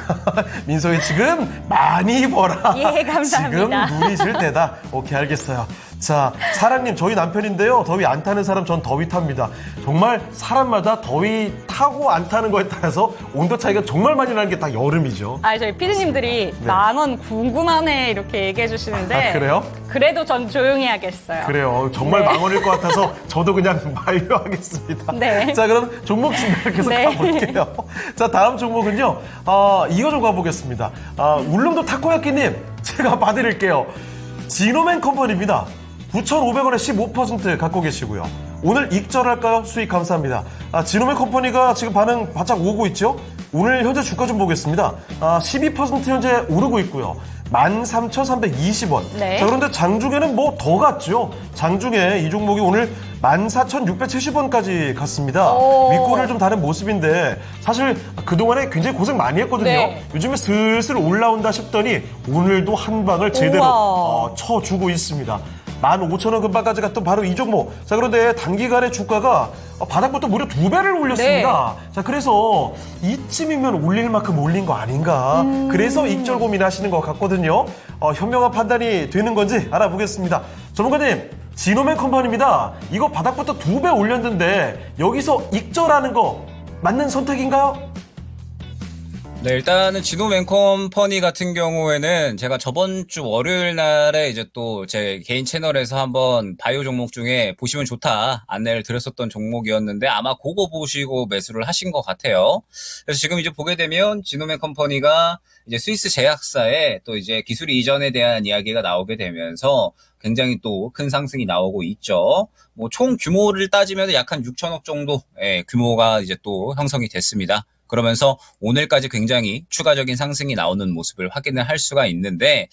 민소희 지금 많이 입어라. 예, 감사합니다. 지금 누리실 때다. 오케이, 알겠어요. 자, 사랑님, 저희 남편인데요. 더위 안 타는 사람 전 더위 탑니다. 정말 사람마다 더위 타고 안 타는 거에 따라서 온도 차이가 정말 많이 나는 게 딱 여름이죠. 아, 저희 피디님들이 네. 망언 궁금하네 이렇게 얘기해 주시는데 아, 그래요? 그래도 전 조용히 하겠어요. 그래요. 정말 네. 망언일 것 같아서 저도 그냥 만류하겠습니다. 네. 자, 그럼 종목 진단 계속 네. 가볼게요. 자, 다음 종목은요. 이거 좀 가보겠습니다. 울릉도 타코야끼님, 제가 봐드릴게요. 지노맨 컴퍼니입니다. 9,500원에 15% 갖고 계시고요. 오늘 익절할까요? 수익 감사합니다. 지노맨 컴퍼니가 지금 반응 바짝 오고 있죠? 오늘 현재 주가 좀 보겠습니다. 12% 현재 오르고 있고요. 13,320원. 네. 자, 그런데 장중에는 뭐 더 갔죠. 장중에 이 종목이 오늘 14,670원까지 갔습니다. 오. 윗골을 좀 다는 모습인데 사실 그동안에 굉장히 고생 많이 했거든요. 네. 요즘에 슬슬 올라온다 싶더니 오늘도 한 방을 제대로 우와. 쳐주고 있습니다. 15,000원 근방까지 갔던 바로 이 종목. 자, 그런데 단기간에 주가가 바닥부터 무려 2배를 올렸습니다. 자, 그래서 이쯤이면 올릴 만큼 올린 거 아닌가. 그래서 익절 고민하시는 것 같거든요. 현명한 판단이 되는 건지 알아보겠습니다. 전문가님, 지노맨 컴퍼니입니다. 이거 바닥부터 2배 올렸는데 여기서 익절하는 거 맞는 선택인가요? 네, 일단은 지노맨 컴퍼니 같은 경우에는 제가 저번 주 월요일 날에 이제 또 제 개인 채널에서 한번 바이오 종목 중에 보시면 좋다 안내를 드렸었던 종목이었는데 아마 그거 보시고 매수를 하신 것 같아요. 그래서 지금 이제 보게 되면 지노맨 컴퍼니가 이제 스위스 제약사에 또 이제 기술 이전에 대한 이야기가 나오게 되면서 굉장히 또 큰 상승이 나오고 있죠. 뭐 총 규모를 따지면 약 한 6천억 정도 규모가 이제 또 형성이 됐습니다. 그러면서 오늘까지 굉장히 추가적인 상승이 나오는 모습을 확인을 할 수가 있는데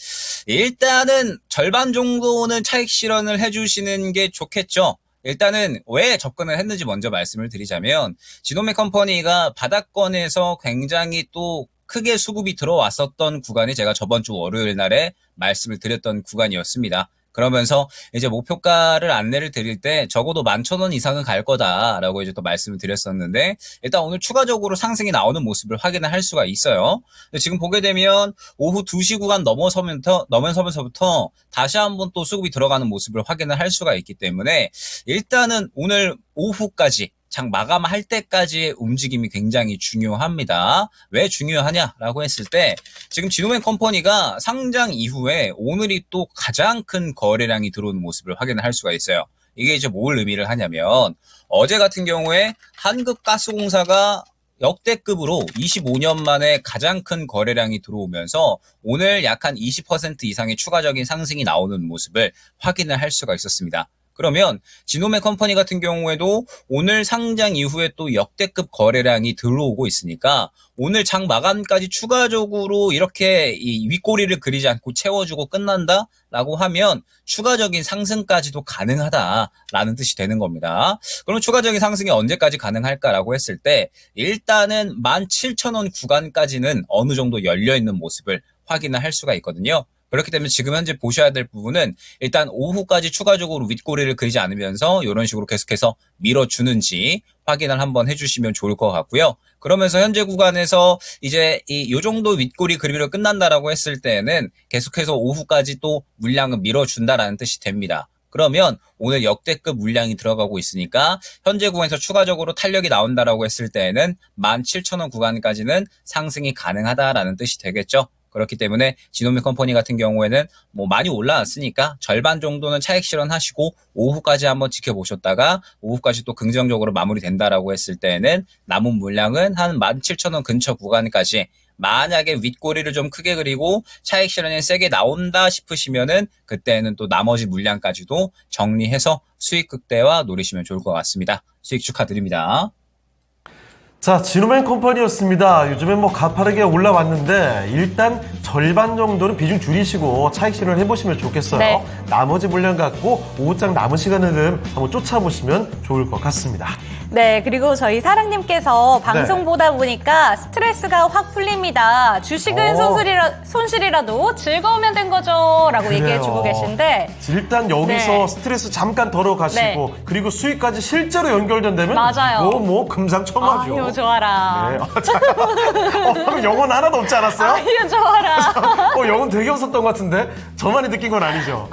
일단은 절반 정도는 차익 실현을 해주시는 게 좋겠죠. 일단은 왜 접근을 했는지 먼저 말씀을 드리자면 지노맨 컴퍼니가 바닥권에서 굉장히 또 크게 수급이 들어왔었던 구간이 제가 저번 주 월요일 날에 말씀을 드렸던 구간이었습니다. 그러면서 이제 목표가를 안내를 드릴 때 적어도 11,000원 이상은 갈 거다라고 이제 또 말씀을 드렸었는데 일단 오늘 추가적으로 상승이 나오는 모습을 확인을 할 수가 있어요. 지금 보게 되면 오후 2시 구간 넘어서면서부터 다시 한번 또 수급이 들어가는 모습을 확인을 할 수가 있기 때문에 일단은 오늘 오후까지 장 마감할 때까지의 움직임이 굉장히 중요합니다. 왜 중요하냐라고 했을 때 지금 지노맨 컴퍼니가 상장 이후에 오늘이 또 가장 큰 거래량이 들어오는 모습을 확인을 할 수가 있어요. 이게 이제 뭘 의미를 하냐면 어제 같은 경우에 한국가스공사가 역대급으로 25년 만에 가장 큰 거래량이 들어오면서 오늘 약 한 20% 이상의 추가적인 상승이 나오는 모습을 확인을 할 수가 있었습니다. 그러면 지노맨 컴퍼니 같은 경우에도 오늘 상장 이후에 또 역대급 거래량이 들어오고 있으니까 오늘 장 마감까지 추가적으로 이렇게 이 윗꼬리를 그리지 않고 채워주고 끝난다라고 하면 추가적인 상승까지도 가능하다라는 뜻이 되는 겁니다. 그럼 추가적인 상승이 언제까지 가능할까라고 했을 때 일단은 17,000원 구간까지는 어느 정도 열려있는 모습을 확인을 할 수가 있거든요. 그렇기 때문에 지금 현재 보셔야 될 부분은 일단 오후까지 추가적으로 윗꼬리를 그리지 않으면서 이런 식으로 계속해서 밀어주는지 확인을 한번 해주시면 좋을 것 같고요. 그러면서 현재 구간에서 이제 요 정도 윗꼬리 그림으로 끝난다라고 했을 때는 계속해서 오후까지 또 물량을 밀어준다라는 뜻이 됩니다. 그러면 오늘 역대급 물량이 들어가고 있으니까 현재 구간에서 추가적으로 탄력이 나온다라고 했을 때는 17,000원 구간까지는 상승이 가능하다라는 뜻이 되겠죠. 그렇기 때문에 지노맨 컴퍼니 같은 경우에는 뭐 많이 올라왔으니까 절반 정도는 차익 실현하시고 오후까지 한번 지켜보셨다가 오후까지 또 긍정적으로 마무리된다라고 했을 때는 남은 물량은 한 17,000원 근처 구간까지 만약에 윗꼬리를 좀 크게 그리고 차익 실현이 세게 나온다 싶으시면은 그때는 또 나머지 물량까지도 정리해서 수익 극대화 노리시면 좋을 것 같습니다. 수익 축하드립니다. 자, 진호맨 컴퍼니였습니다. 요즘엔 뭐 가파르게 올라왔는데 일단 절반 정도는 비중 줄이시고 차익 실현을 해보시면 좋겠어요. 네. 나머지 물량 갖고 오후장 남은 시간을 한번 쫓아보시면 좋을 것 같습니다. 네, 그리고 저희 사랑님께서 방송 보다 보니까 스트레스가 확 풀립니다. 주식은 손실이라도 즐거우면 된 거죠. 라고 얘기해주고 계신데. 일단 여기서 네. 스트레스 잠깐 덜어가시고 네. 그리고 수익까지 실제로 연결된다면 맞아요. 뭐 금상첨화죠. 아유, 좋아라. 네. 방금 영혼 하나도 없지 않았어요? 아유, 좋아라. 영혼 되게 없었던 것 같은데 저만이 느낀 건 아니죠?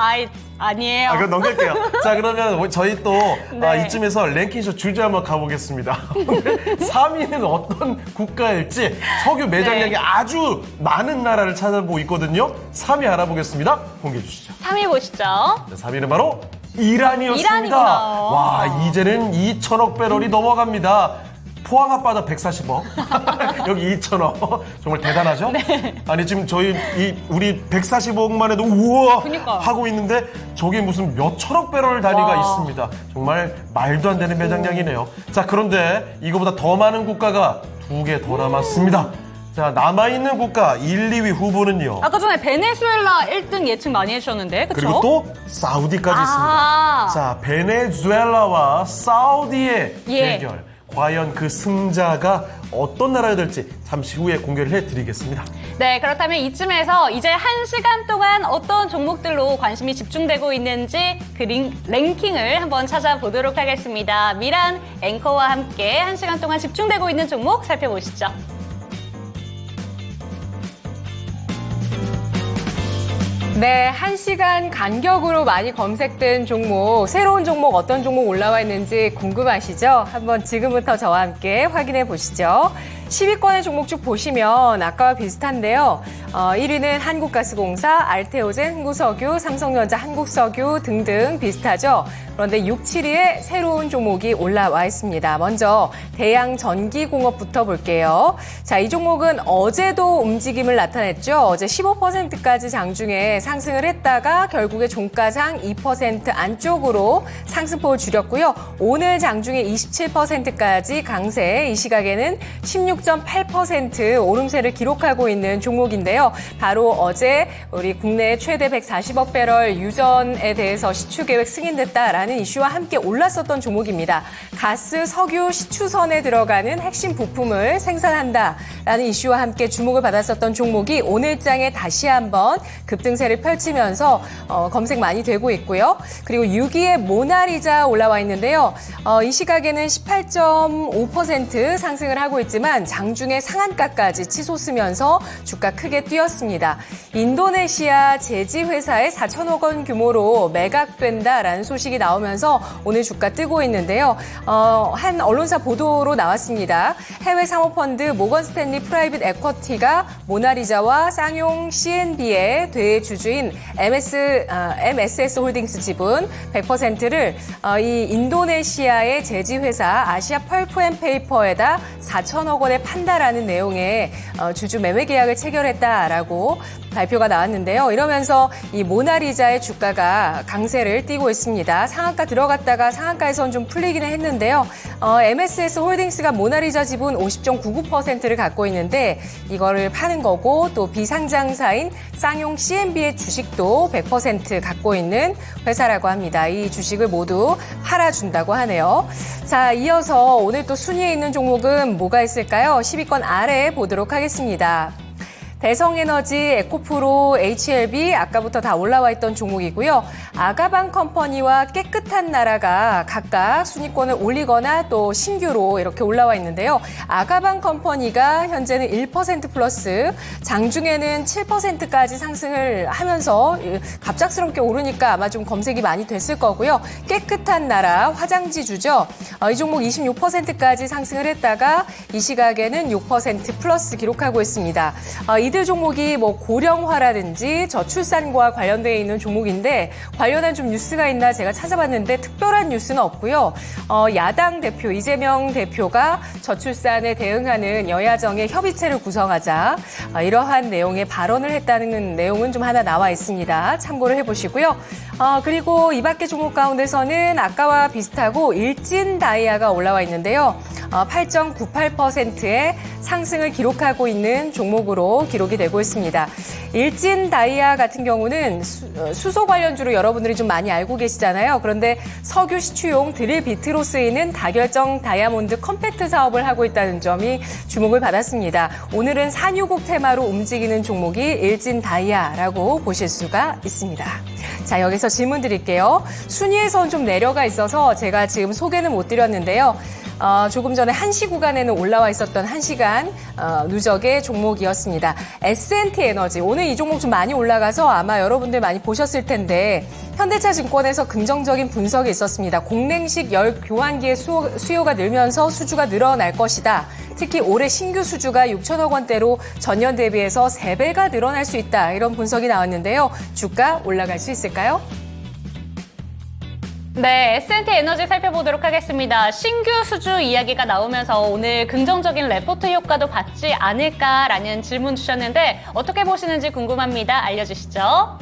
아니에요. 그럼 넘길게요. 자, 그러면 저희 또 네. 이쯤에서 랭킹쇼 주제 한번 가보겠습니다. 오늘 3위는 어떤 국가일지 석유 매장량이 네. 아주 많은 나라를 찾아보고 있거든요. 3위 알아보겠습니다. 공개해 주시죠. 3위 보시죠. 자, 3위는 바로 이란이었습니다. 이란이구나. 와, 이제는 2천억 배럴이 넘어갑니다. 포항 앞바다 140억, 여기 2천억. 정말 대단하죠? 네. 아니, 지금 우리 140억만 해도 우와 그러니까요. 하고 있는데 저게 무슨 몇 천억 배럴 단위가 와. 있습니다. 정말 말도 안 되는 매장량이네요. 자, 그런데 이거보다 더 많은 국가가 2개 더 남았습니다. 자, 남아있는 국가 1, 2위 후보는요. 아까 전에 베네수엘라 1등 예측 많이 해주셨는데, 그쵸? 그리고 또 사우디까지 있습니다. 자, 베네수엘라와 사우디의 예. 대결. 과연 그 승자가 어떤 나라가 될지 잠시 후에 공개를 해드리겠습니다. 네, 그렇다면 이쯤에서 이제 1시간 동안 어떤 종목들로 관심이 집중되고 있는지 그 랭킹을 한번 찾아보도록 하겠습니다. 미란 앵커와 함께 1시간 동안 집중되고 있는 종목 살펴보시죠. 네, 1시간 간격으로 많이 검색된 종목, 새로운 종목 어떤 종목 올라와 있는지 궁금하시죠? 한번 지금부터 저와 함께 확인해 보시죠. 10위권의 종목 쭉 보시면 아까와 비슷한데요. 1위는 한국가스공사, 알테오젠, 흥구석유, 삼성전자, 한국석유 등등 비슷하죠. 그런데 6, 7위에 새로운 종목이 올라와 있습니다. 먼저 대양전기공업부터 볼게요. 자, 이 종목은 어제도 움직임을 나타냈죠. 어제 15%까지 장중에 상승을 했다가 결국에 종가상 2% 안쪽으로 상승폭을 줄였고요. 오늘 장중에 27%까지 강세, 이 시각에는 16.8% 오름세를 기록하고 있는 종목인데요. 바로 어제 우리 국내 최대 140억 배럴 유전에 대해서 시추 계획 승인됐다라는 이슈와 함께 올랐었던 종목입니다. 가스, 석유, 시추선에 들어가는 핵심 부품을 생산한다라는 이슈와 함께 주목을 받았었던 종목이 오늘장에 다시 한번 급등세를 펼치면서 검색 많이 되고 있고요. 그리고 6위에 모나리자 올라와 있는데요. 이 시각에는 18.5% 상승을 하고 있지만 장중에 상한가까지 치솟으면서 주가 크게 뛰었습니다. 인도네시아 제지회사에 4천억 원 규모로 매각된다라는 소식이 나오면서 오늘 주가 뜨고 있는데요. 한 언론사 보도로 나왔습니다. 해외 사모펀드 모건 스탠리 프라이빗 에쿼티가 모나리자와 쌍용 CNB의 대주주인 MSS 홀딩스 지분 100%를 이 인도네시아의 제지회사 아시아 펄프앤페이퍼에다 4천억 원에 판다라는 내용의 주주 매매 계약을 체결했다라고 발표가 나왔는데요. 이러면서 이 모나리자의 주가가 강세를 띠고 있습니다. 상한가 들어갔다가 상한가에선 좀 풀리기는 했는데요. MSS 홀딩스가 모나리자 지분 50.99%를 갖고 있는데 이거를 파는 거고 또 비상장사인 쌍용 CNB의 주식도 100% 갖고 있는 회사라고 합니다. 이 주식을 모두 팔아준다고 하네요. 자, 이어서 오늘 또 순위에 있는 종목은 뭐가 있을까요? 10위권 아래 보도록 하겠습니다. 대성에너지, 에코프로, HLB 아까부터 다 올라와 있던 종목이고요. 아가방 컴퍼니와 깨끗한 나라가 각각 순위권을 올리거나 또 신규로 이렇게 올라와 있는데요. 아가방 컴퍼니가 현재는 1% 플러스, 장중에는 7%까지 상승을 하면서 갑작스럽게 오르니까 아마 좀 검색이 많이 됐을 거고요. 깨끗한 나라, 화장지주죠. 이 종목 26%까지 상승을 했다가 이 시각에는 6% 플러스 기록하고 있습니다. 리드 종목이 뭐 고령화라든지 저출산과 관련되어 있는 종목인데 관련한 좀 뉴스가 있나 제가 찾아봤는데 특별한 뉴스는 없고요. 야당 대표 이재명 대표가 저출산에 대응하는 여야정의 협의체를 구성하자 이러한 내용의 발언을 했다는 내용은 좀 하나 나와 있습니다. 참고를 해보시고요. 그리고 이 밖의 종목 가운데서는 아까와 비슷하고 일진 다이아가 올라와 있는데요. 8.98%의 상승을 기록하고 있는 종목으로 기록이 되고 있습니다. 일진 다이아 같은 경우는 수소 관련주로 여러분들이 좀 많이 알고 계시잖아요. 그런데 석유 시추용 드릴 비트로 쓰이는 다결정 다이아몬드 컴팩트 사업을 하고 있다는 점이 주목을 받았습니다. 오늘은 산유국 테마로 움직이는 종목이 일진 다이아라고 보실 수가 있습니다. 자, 여기서 질문 드릴게요. 순위에선 좀 내려가 있어서 제가 지금 소개는 못 드렸는데요. 조금 전에 1시 구간에는 올라와 있었던 1시간 누적의 종목이었습니다. S&T 에너지, 오늘 이 종목 좀 많이 올라가서 아마 여러분들 많이 보셨을 텐데 현대차증권에서 긍정적인 분석이 있었습니다. 공랭식 열 교환기의 수요가 늘면서 수주가 늘어날 것이다. 특히 올해 신규 수주가 6천억 원대로 전년 대비해서 3배가 늘어날 수 있다. 이런 분석이 나왔는데요. 주가 올라갈 수 있을까요? 네, S&T 에너지 살펴보도록 하겠습니다. 신규 수주 이야기가 나오면서 오늘 긍정적인 레포트 효과도 받지 않을까라는 질문 주셨는데 어떻게 보시는지 궁금합니다. 알려주시죠.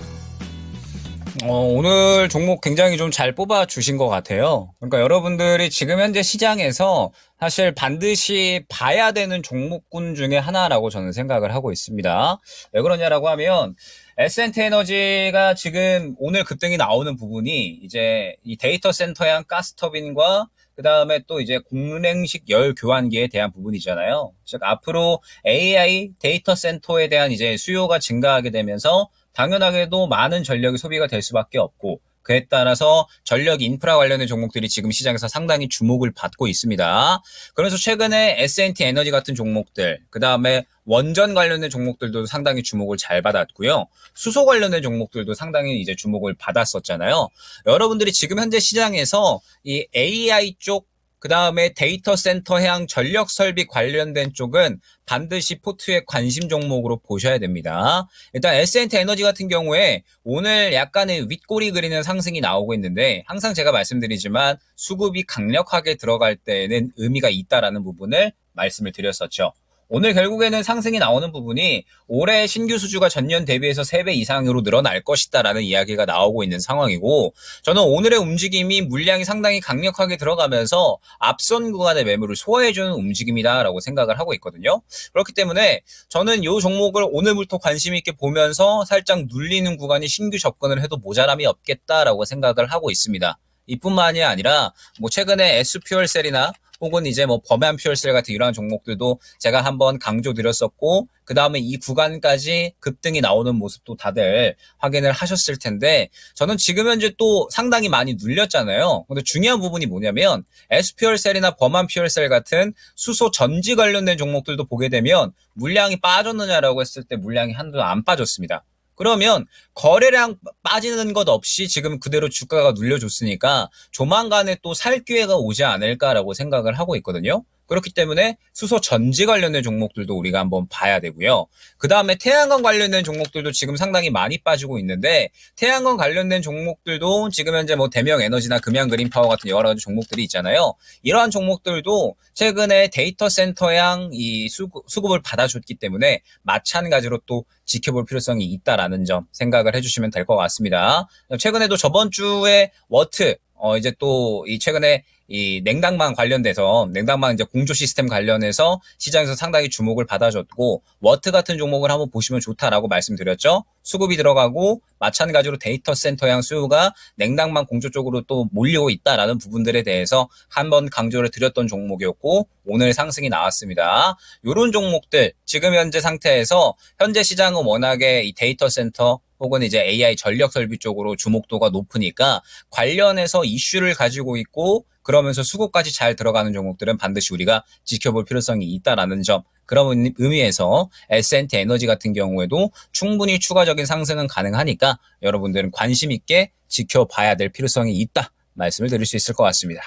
오늘 종목 굉장히 좀 잘 뽑아 주신 것 같아요. 그러니까 여러분들이 지금 현재 시장에서 사실 반드시 봐야 되는 종목군 중에 하나라고 저는 생각을 하고 있습니다. 왜 그러냐라고 하면 S&T 에너지가 지금 오늘 급등이 나오는 부분이 이제 이 데이터 센터형 가스터빈과 그 다음에 또 이제 공랭식 열 교환기에 대한 부분이잖아요. 즉 앞으로 AI 데이터 센터에 대한 이제 수요가 증가하게 되면서 당연하게도 많은 전력이 소비가 될 수밖에 없고 그에 따라서 전력 인프라 관련된 종목들이 지금 시장에서 상당히 주목을 받고 있습니다. 그래서 최근에 S&T 에너지 같은 종목들, 그 다음에 원전 관련된 종목들도 상당히 주목을 잘 받았고요. 수소 관련된 종목들도 상당히 이제 주목을 받았었잖아요. 여러분들이 지금 현재 시장에서 이 AI 쪽, 그 다음에 데이터 센터향 전력 설비 관련된 쪽은 반드시 포트의 관심 종목으로 보셔야 됩니다. 일단 S&T 에너지 같은 경우에 오늘 약간의 윗꼬리 그리는 상승이 나오고 있는데 항상 제가 말씀드리지만 수급이 강력하게 들어갈 때에는 의미가 있다라는 부분을 말씀을 드렸었죠. 오늘 결국에는 상승이 나오는 부분이 올해 신규 수주가 전년 대비해서 3배 이상으로 늘어날 것이다라는 이야기가 나오고 있는 상황이고 저는 오늘의 움직임이 물량이 상당히 강력하게 들어가면서 앞선 구간의 매물을 소화해주는 움직임이다라고 생각을 하고 있거든요. 그렇기 때문에 저는 이 종목을 오늘부터 관심 있게 보면서 살짝 눌리는 구간이 신규 접근을 해도 모자람이 없겠다라고 생각을 하고 있습니다. 이뿐만이 아니라 뭐 최근에 S퓨얼셀이나 혹은 이제 뭐 범한 퓨얼셀 같은 이러한 종목들도 제가 한번 강조드렸었고 그 다음에 이 구간까지 급등이 나오는 모습도 다들 확인을 하셨을 텐데 저는 지금 현재 또 상당히 많이 눌렸잖아요. 근데 중요한 부분이 뭐냐면 S퓨얼셀이나 범한 퓨얼셀 같은 수소 전지 관련된 종목들도 보게 되면 물량이 빠졌느냐라고 했을 때 물량이 한도 안 빠졌습니다. 그러면 거래량 빠지는 것 없이 지금 그대로 주가가 눌려줬으니까 조만간에 또 살 기회가 오지 않을까라고 생각을 하고 있거든요. 그렇기 때문에 수소 전지 관련된 종목들도 우리가 한번 봐야 되고요. 그 다음에 태양광 관련된 종목들도 지금 상당히 많이 빠지고 있는데 태양광 관련된 종목들도 지금 현재 뭐 대명 에너지나 금양 그린파워 같은 여러 가지 종목들이 있잖아요. 이러한 종목들도 최근에 데이터 센터향 이 수급을 받아줬기 때문에 마찬가지로 또 지켜볼 필요성이 있다라는 점 생각을 해주시면 될 것 같습니다. 최근에도 저번 주에 워트 이제 또 이 최근에 이 냉당망 관련돼서 냉당망 이제 공조 시스템 관련해서 시장에서 상당히 주목을 받아줬고 워트 같은 종목을 한번 보시면 좋다라고 말씀드렸죠. 수급이 들어가고 마찬가지로 데이터 센터향 수요가 냉당망 공조 쪽으로 또 몰리고 있다라는 부분들에 대해서 한번 강조를 드렸던 종목이었고 오늘 상승이 나왔습니다. 이런 종목들 지금 현재 상태에서 현재 시장은 워낙에 이 데이터 센터 혹은 이제 AI 전력 설비 쪽으로 주목도가 높으니까 관련해서 이슈를 가지고 있고 그러면서 수급까지 잘 들어가는 종목들은 반드시 우리가 지켜볼 필요성이 있다라는 점 그런 의미에서 S&T 에너지 같은 경우에도 충분히 추가적인 상승은 가능하니까 여러분들은 관심 있게 지켜봐야 될 필요성이 있다 말씀을 드릴 수 있을 것 같습니다.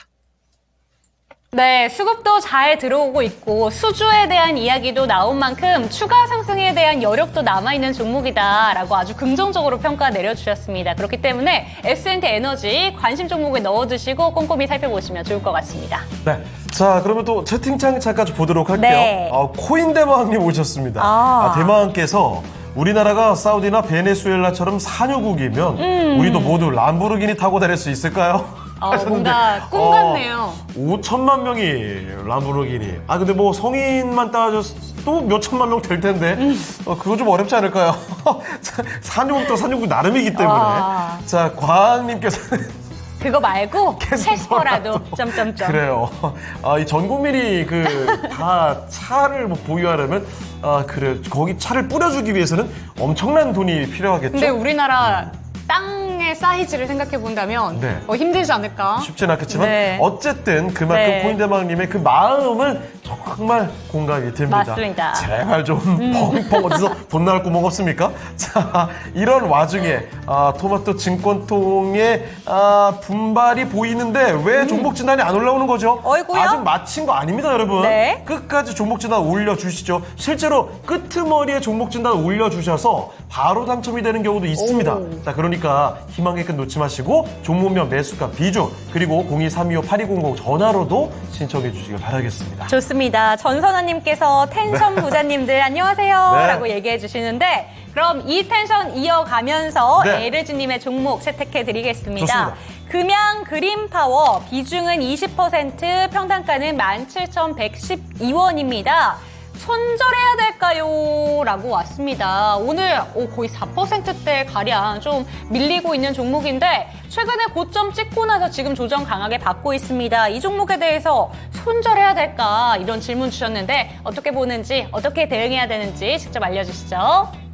네, 수급도 잘 들어오고 있고 수주에 대한 이야기도 나온 만큼 추가 상승에 대한 여력도 남아있는 종목이다라고 아주 긍정적으로 평가 내려주셨습니다. 그렇기 때문에 S&T 에너지 관심 종목에 넣어두시고 꼼꼼히 살펴보시면 좋을 것 같습니다. 네. 자, 그러면 또 채팅창 잠깐 보도록 할게요. 네. 코인대마왕님 오셨습니다. 대마왕께서 우리나라가 사우디나 베네수엘라처럼 산유국이면 우리도 모두 람보르기니 타고 다닐 수 있을까요? 뭔가 꿈 같네요. 5천만 명이 람보르기니. 근데 뭐 성인만 따져도 몇 천만 명 될 텐데 그거 좀 어렵지 않을까요? 산유국도 산유국 나름이기 때문에. 자, 과학님께서는 그거 말고 캐스퍼라도 점점점. 그래요. 이 전 국민이 다 차를 뭐 보유하려면 그래 거기 차를 뿌려주기 위해서는 엄청난 돈이 필요하겠죠. 근데 우리나라 땅의 사이즈를 생각해 본다면 네. 힘들지 않을까? 쉽진 않겠지만 네. 어쨌든 그만큼 네. 코인대망님의 그 마음은 정말 공감이 됩니다. 맞습니다. 제발 좀 펑펑 어디서 돈 나올 구멍 없습니까? 자, 이런 와중에 토마토 증권통의 분발이 보이는데 왜 종목 진단이 안 올라오는 거죠? 어이구야? 아직 마친 거 아닙니다, 여러분. 네. 끝까지 종목 진단 올려주시죠. 실제로 끄트머리에 종목 진단 올려주셔서 바로 당첨이 되는 경우도 있습니다. 자, 그러니까 희망의 끝 놓지 마시고 종목명 매수가 비중 그리고 02-325-8200 전화로도 신청해 주시길 바라겠습니다. 좋습니다. 전선아님께서 텐션 부자님들 안녕하세요 네. 라고 얘기해 주시는데 그럼 이 텐션 이어가면서 네. 에르즈님의 종목 채택해 드리겠습니다. 좋습니다. 금양 그린파워 비중은 20% 평단가는 17,112원입니다. 손절해야 될까요? 라고 왔습니다. 오늘 거의 4%대 가량 좀 밀리고 있는 종목인데 최근에 고점 찍고 나서 지금 조정 강하게 받고 있습니다. 이 종목에 대해서 손절해야 될까? 이런 질문 주셨는데 어떻게 보는지 어떻게 대응해야 되는지 직접 알려주시죠.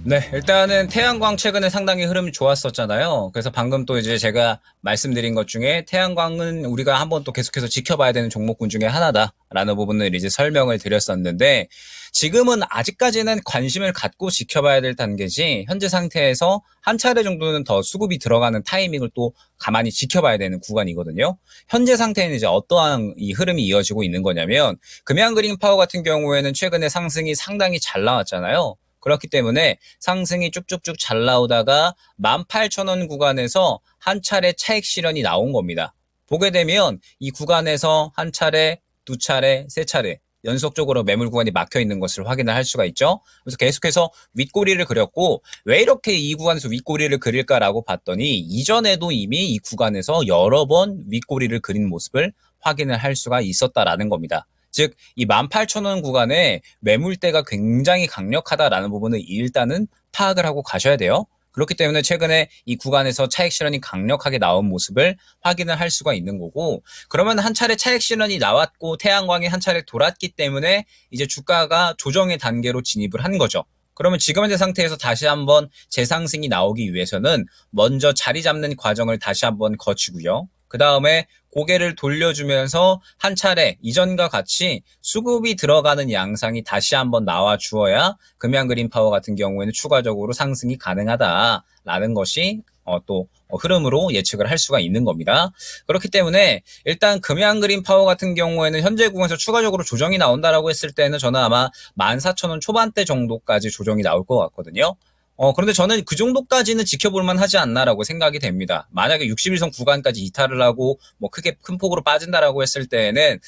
네, 일단은 태양광 최근에 상당히 흐름이 좋았었잖아요. 그래서 방금 또 이제 제가 말씀드린 것 중에 태양광은 우리가 한번 또 계속해서 지켜봐야 되는 종목군 중에 하나다라는 부분을 이제 설명을 드렸었는데 지금은 아직까지는 관심을 갖고 지켜봐야 될 단계지 현재 상태에서 한 차례 정도는 더 수급이 들어가는 타이밍을 또 가만히 지켜봐야 되는 구간이거든요. 현재 상태는 이제 어떠한 이 흐름이 이어지고 있는 거냐면 금양그린파워 같은 경우에는 최근에 상승이 상당히 잘 나왔잖아요. 그렇기 때문에 상승이 쭉쭉쭉 잘 나오다가 18,000원 구간에서 한 차례 차익 실현이 나온 겁니다. 보게 되면 이 구간에서 한 차례, 두 차례, 세 차례 연속적으로 매물 구간이 막혀 있는 것을 확인을 할 수가 있죠. 그래서 계속해서 윗꼬리를 그렸고 왜 이렇게 이 구간에서 윗꼬리를 그릴까라고 봤더니 이전에도 이미 이 구간에서 여러 번 윗꼬리를 그린 모습을 확인을 할 수가 있었다라는 겁니다. 즉, 이 18,000원 구간에 매물대가 굉장히 강력하다라는 부분을 일단은 파악을 하고 가셔야 돼요. 그렇기 때문에 최근에 이 구간에서 차익 실현이 강력하게 나온 모습을 확인을 할 수가 있는 거고 그러면 한 차례 차익 실현이 나왔고 태양광이 한 차례 돌았기 때문에 이제 주가가 조정의 단계로 진입을 한 거죠. 그러면 지금 현재 상태에서 다시 한번 재상승이 나오기 위해서는 먼저 자리 잡는 과정을 다시 한번 거치고요. 그 다음에 고개를 돌려주면서 한 차례 이전과 같이 수급이 들어가는 양상이 다시 한번 나와 주어야 금양그린파워 같은 경우에는 추가적으로 상승이 가능하다라는 것이 또 흐름으로 예측을 할 수가 있는 겁니다. 그렇기 때문에 일단 금양그린파워 같은 경우에는 현재 구간에서 추가적으로 조정이 나온다라고 했을 때는 저는 아마 14,000원 초반대 정도까지 조정이 나올 것 같거든요. 그런데 저는 그 정도까지는 지켜볼만 하지 않나라고 생각이 됩니다. 만약에 60일선 구간까지 이탈을 하고 뭐 크게 큰 폭으로 빠진다라고 했을 때에는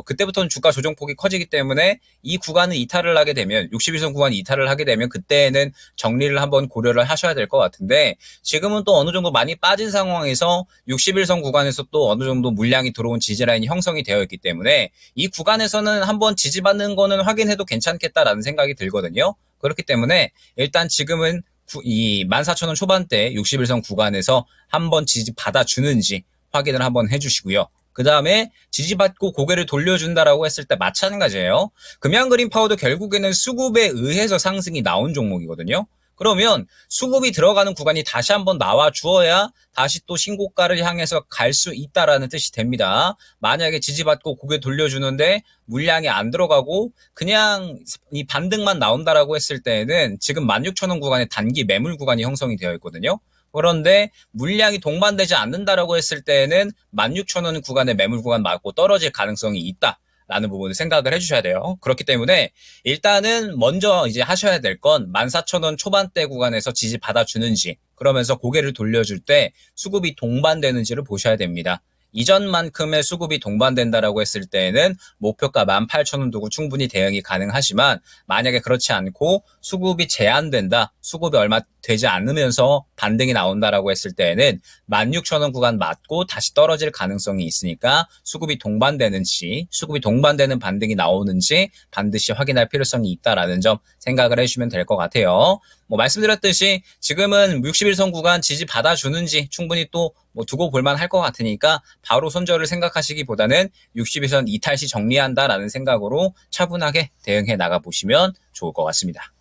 그때부터는 주가 조정폭이 커지기 때문에 이 구간을 이탈을 하게 되면 60일선 구간 이탈을 하게 되면 그때는 정리를 한번 고려를 하셔야 될 것 같은데 지금은 또 어느 정도 많이 빠진 상황에서 60일선 구간에서 또 어느 정도 물량이 들어온 지지라인이 형성이 되어 있기 때문에 이 구간에서는 한번 지지받는 거는 확인해도 괜찮겠다라는 생각이 들거든요. 그렇기 때문에 일단 지금은 이 14,000원 초반대 60일선 구간에서 한번 지지 받아주는지 확인을 한번 해주시고요. 그 다음에 지지받고 고개를 돌려준다라고 했을 때 마찬가지예요. 금양그린파워도 결국에는 수급에 의해서 상승이 나온 종목이거든요. 그러면 수급이 들어가는 구간이 다시 한번 나와 주어야 다시 또 신고가를 향해서 갈 수 있다라는 뜻이 됩니다. 만약에 지지받고 고개 돌려주는데 물량이 안 들어가고 그냥 이 반등만 나온다라고 했을 때에는 지금 16,000원 구간에 단기 매물 구간이 형성이 되어 있거든요. 그런데 물량이 동반되지 않는다라고 했을 때는 16,000원 구간의 매물 구간 맞고 떨어질 가능성이 있다. 라는 부분을 생각을 해주셔야 돼요. 그렇기 때문에 일단은 먼저 이제 하셔야 될 건 14,000원 초반대 구간에서 지지 받아주는지, 그러면서 고개를 돌려줄 때 수급이 동반되는지를 보셔야 됩니다. 이전만큼의 수급이 동반된다라고 했을 때에는 목표가 18,000원 두고 충분히 대응이 가능하지만, 만약에 그렇지 않고 수급이 제한된다, 수급이 얼마 되지 않으면서 반등이 나온다라고 했을 때에는 16,000원 구간 맞고 다시 떨어질 가능성이 있으니까 수급이 동반되는지, 수급이 동반되는 반등이 나오는지 반드시 확인할 필요성이 있다라는 점 생각을 해주시면 될 것 같아요. 말씀드렸듯이 지금은 61선 구간 지지 받아주는지 충분히 또 두고 볼만 할 것 같으니까 바로 손절을 생각하시기보다는 62선 이탈 시 정리한다라는 생각으로 차분하게 대응해 나가 보시면 좋을 것 같습니다.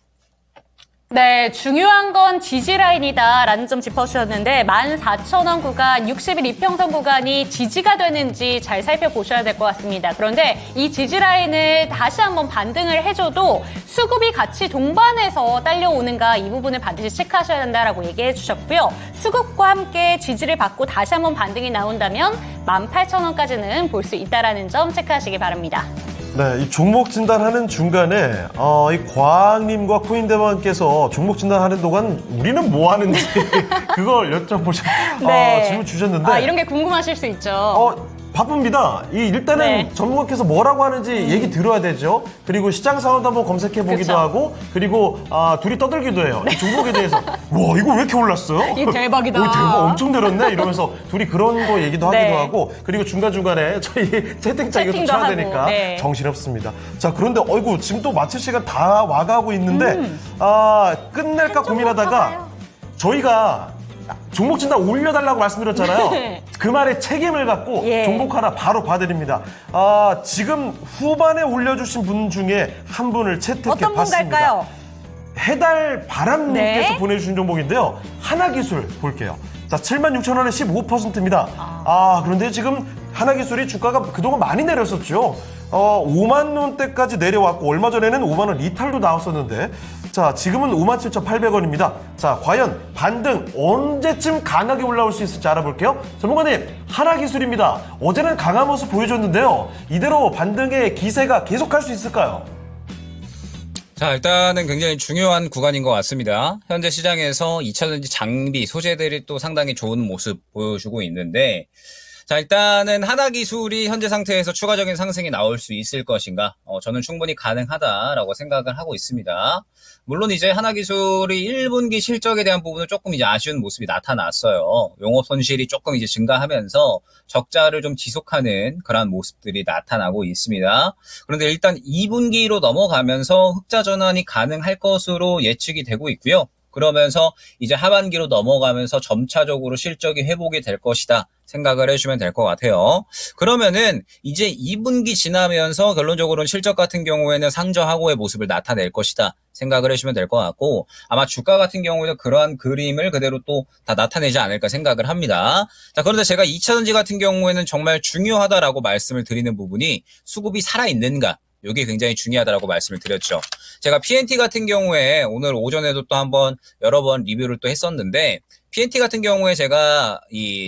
네, 중요한 건 지지라인이다라는 점 짚어주셨는데 14,000원 구간, 60일 이평선 구간이 지지가 되는지 잘 살펴보셔야 될 것 같습니다. 그런데 이 지지라인을 다시 한번 반등을 해줘도 수급이 같이 동반해서 딸려오는가, 이 부분을 반드시 체크하셔야 된다라고 얘기해 주셨고요. 수급과 함께 지지를 받고 다시 한번 반등이 나온다면 18,000원까지는 볼 수 있다라는 점 체크하시기 바랍니다. 네, 이 종목 진단하는 중간에 이 과학님과 코인대왕께서 종목 진단하는 동안 우리는 뭐 하는지 그걸 여쭤보셔 네. 질문 주셨는데 이런 게 궁금하실 수 있죠. 바쁩니다. 일단은 네. 전문가께서 뭐라고 하는지 얘기 들어야 되죠. 그리고 시장 상황도 한번 검색해 보기도 그쵸. 하고, 그리고 둘이 떠들기도 해요. 이 종목에 대해서 와, 이거 왜 이렇게 올랐어요? 이게 대박이다. 대박 엄청 내렸네 이러면서 둘이 그런 거 얘기도 네. 하기도 하고, 그리고 중간중간에 저희 채팅창 이것도 채팅도 쳐야 하고, 되니까 네. 정신없습니다. 자, 그런데 지금 또 마칠 시간 다 와가고 있는데 끝낼까 고민하다가 저희가 종목 진단 올려달라고 말씀드렸잖아요. 네. 그 말에 책임을 갖고 예. 종목 하나 바로 봐드립니다. 지금 후반에 올려주신 분 중에 한 분을 채택해 어떤 봤습니다. 분일까요? 해달 바람님께서 네. 보내주신 종목인데요. 하나기술 볼게요. 자, 76,000원에 15%입니다. 그런데 지금 하나기술이 주가가 그동안 많이 내렸었죠. 5만 원대까지 내려왔고, 얼마 전에는 5만 원 이탈도 나왔었는데, 자, 지금은 57,800원입니다. 자, 과연 반등 언제쯤 강하게 올라올 수 있을지 알아볼게요. 전문가님, 하나기술입니다. 어제는 강한 모습 보여줬는데요. 이대로 반등의 기세가 계속할 수 있을까요? 자, 일단은 굉장히 중요한 구간인 것 같습니다. 현재 시장에서 2차전지 장비, 소재들이 또 상당히 좋은 모습 보여주고 있는데, 자, 일단은 하나기술이 현재 상태에서 추가적인 상승이 나올 수 있을 것인가? 저는 충분히 가능하다라고 생각을 하고 있습니다. 물론 이제 하나기술이 1분기 실적에 대한 부분은 조금 이제 아쉬운 모습이 나타났어요. 용업 손실이 조금 이제 증가하면서 적자를 좀 지속하는 그런 모습들이 나타나고 있습니다. 그런데 일단 2분기로 넘어가면서 흑자 전환이 가능할 것으로 예측이 되고 있고요. 그러면서 이제 하반기로 넘어가면서 점차적으로 실적이 회복이 될 것이다 생각을 해주면 될 것 같아요. 그러면은 이제 2분기 지나면서 결론적으로는 실적 같은 경우에는 상저하고의 모습을 나타낼 것이다 생각을 해주면 될 것 같고, 아마 주가 같은 경우에는 그러한 그림을 그대로 또 다 나타내지 않을까 생각을 합니다. 자, 그런데 제가 2차전지 같은 경우에는 정말 중요하다라고 말씀을 드리는 부분이 수급이 살아있는가, 이게 굉장히 중요하다라고 말씀을 드렸죠. 제가 PNT 같은 경우에 오늘 오전에도 또 한번 여러 번 리뷰를 또 했었는데, PNT 같은 경우에 제가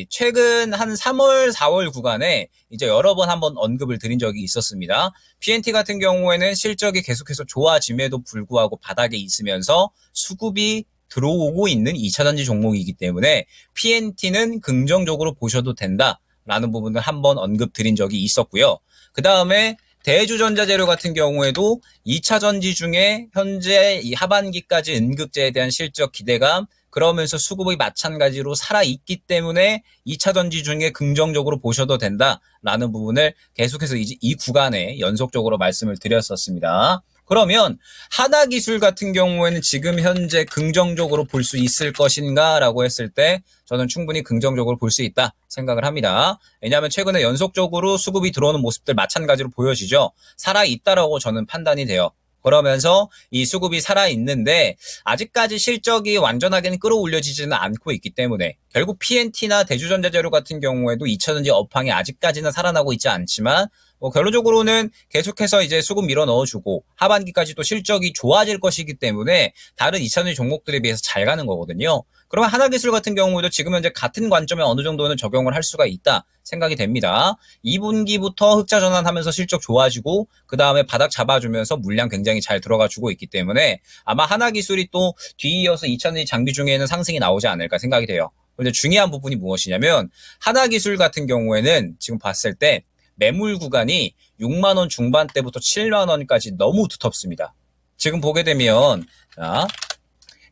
최근 한 3월, 4월 구간에 이제 여러 번 한번 언급을 드린 적이 있었습니다. PNT 같은 경우에는 실적이 계속해서 좋아짐에도 불구하고 바닥에 있으면서 수급이 들어오고 있는 2차전지 종목이기 때문에 PNT는 긍정적으로 보셔도 된다라는 부분을 한번 언급 드린 적이 있었고요. 그 다음에 대주전자재료 같은 경우에도 2차 전지 중에 현재 이 하반기까지 응급제에 대한 실적 기대감, 그러면서 수급이 마찬가지로 살아있기 때문에 2차 전지 중에 긍정적으로 보셔도 된다라는 부분을 계속해서 이 구간에 연속적으로 말씀을 드렸었습니다. 그러면 하나기술 같은 경우에는 지금 현재 긍정적으로 볼 수 있을 것인가 라고 했을 때 저는 충분히 긍정적으로 볼 수 있다 생각을 합니다. 왜냐하면 최근에 연속적으로 수급이 들어오는 모습들 마찬가지로 보여지죠. 살아있다라고 저는 판단이 돼요. 그러면서 이 수급이 살아있는데 아직까지 실적이 완전하게는 끌어올려지지는 않고 있기 때문에 결국 PNT나 대주전자재료 같은 경우에도 2차전지 업황이 아직까지는 살아나고 있지 않지만 결론적으로는 계속해서 이제 수급 밀어 넣어주고 하반기까지 또 실적이 좋아질 것이기 때문에 다른 2차전지 종목들에 비해서 잘 가는 거거든요. 그러면 하나기술 같은 경우에도 지금 현재 같은 관점에 어느 정도는 적용을 할 수가 있다 생각이 됩니다. 2분기부터 흑자 전환하면서 실적 좋아지고 그 다음에 바닥 잡아주면서 물량 굉장히 잘 들어가주고 있기 때문에 아마 하나기술이 또 뒤이어서 2차전지 장비 중에는 상승이 나오지 않을까 생각이 돼요. 그런데 중요한 부분이 무엇이냐면 하나기술 같은 경우에는 지금 봤을 때 매물 구간이 6만 원 중반대부터 7만 원까지 너무 두텁습니다. 지금 보게 되면 자,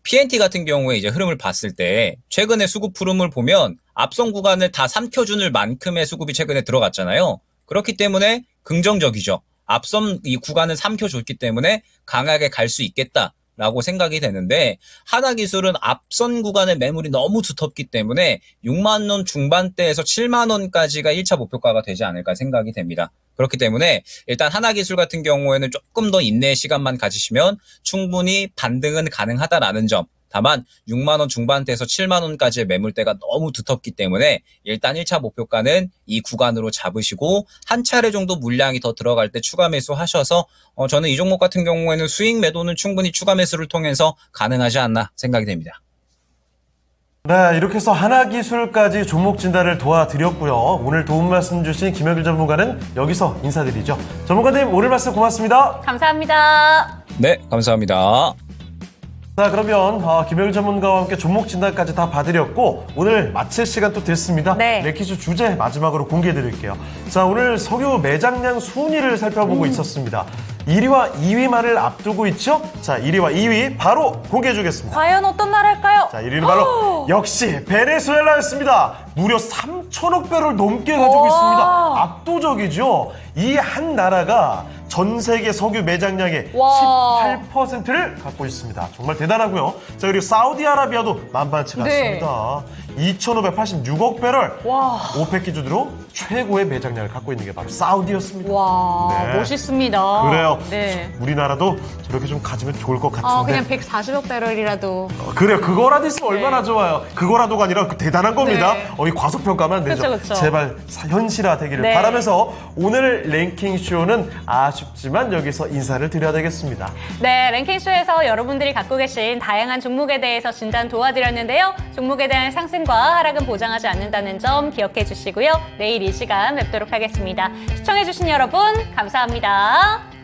PNT 같은 경우에 이제 흐름을 봤을 때 최근에 수급 흐름을 보면 앞선 구간을 다 삼켜주는 만큼의 수급이 최근에 들어갔잖아요. 그렇기 때문에 긍정적이죠. 앞선 이 구간을 삼켜줬기 때문에 강하게 갈 수 있겠다라고 생각이 되는데 하나기술은 앞선 구간의 매물이 너무 두텁기 때문에 6만 원 중반대에서 7만 원까지가 1차 목표가가 되지 않을까 생각이 됩니다. 그렇기 때문에 일단 하나기술 같은 경우에는 조금 더 인내의 시간만 가지시면 충분히 반등은 가능하다라는 점. 다만 6만 원 중반대에서 7만 원까지의 매물대가 너무 두텁기 때문에 일단 1차 목표가는 이 구간으로 잡으시고 한 차례 정도 물량이 더 들어갈 때 추가 매수하셔서 저는 이 종목 같은 경우에는 수익 매도는 충분히 추가 매수를 통해서 가능하지 않나 생각이 됩니다. 네, 이렇게 해서 하나기술까지 종목 진단을 도와드렸고요. 오늘 도움 말씀 주신 김영길 전문가는 여기서 인사드리죠. 전문가님, 오늘 말씀 고맙습니다. 감사합니다. 네, 감사합니다. 자, 그러면 김영길 전문가와 함께 종목 진단까지 다 봐드렸고 오늘 마칠 시간 또 됐습니다. 네. 랭킹쇼 주제 마지막으로 공개해드릴게요. 자, 오늘 석유 매장량 순위를 살펴보고 있었습니다. 1위와 2위만을 앞두고 있죠? 자, 1위와 2위 바로 공개해주겠습니다. 과연 어떤 나라일까요? 자, 1위는 바로 역시 베네수엘라였습니다. 무려 3천억 배럴 넘게 가지고 있습니다. 압도적이죠? 이 한 나라가 전 세계 석유 매장량의 와. 18%를 갖고 있습니다. 정말 대단하고요. 자, 그리고 사우디아라비아도 만만치가 네. 않습니다. 2,586억 배럴. 와. 오펙 기준으로 최고의 매장량을 갖고 있는 게 바로 사우디였습니다. 와, 네. 멋있습니다. 그래요. 네. 우리나라도 저렇게 좀 가지면 좋을 것 같은데. 그냥 140억 배럴이라도. 그래요. 그거라도 있으면 얼마나 좋아요. 그거라도가 아니라 대단한 겁니다. 네. 이 과소평가하면 안 되죠. 그쵸. 제발 현실화되기를 네. 바라면서 오늘 랭킹쇼는 아쉽지만 여기서 인사를 드려야 되겠습니다. 네, 랭킹쇼에서 여러분들이 갖고 계신 다양한 종목에 대해서 진단 도와드렸는데요. 종목에 대한 상승과 하락은 보장하지 않는다는 점 기억해 주시고요. 내일 이 시간 뵙도록 하겠습니다. 시청해 주신 여러분 감사합니다.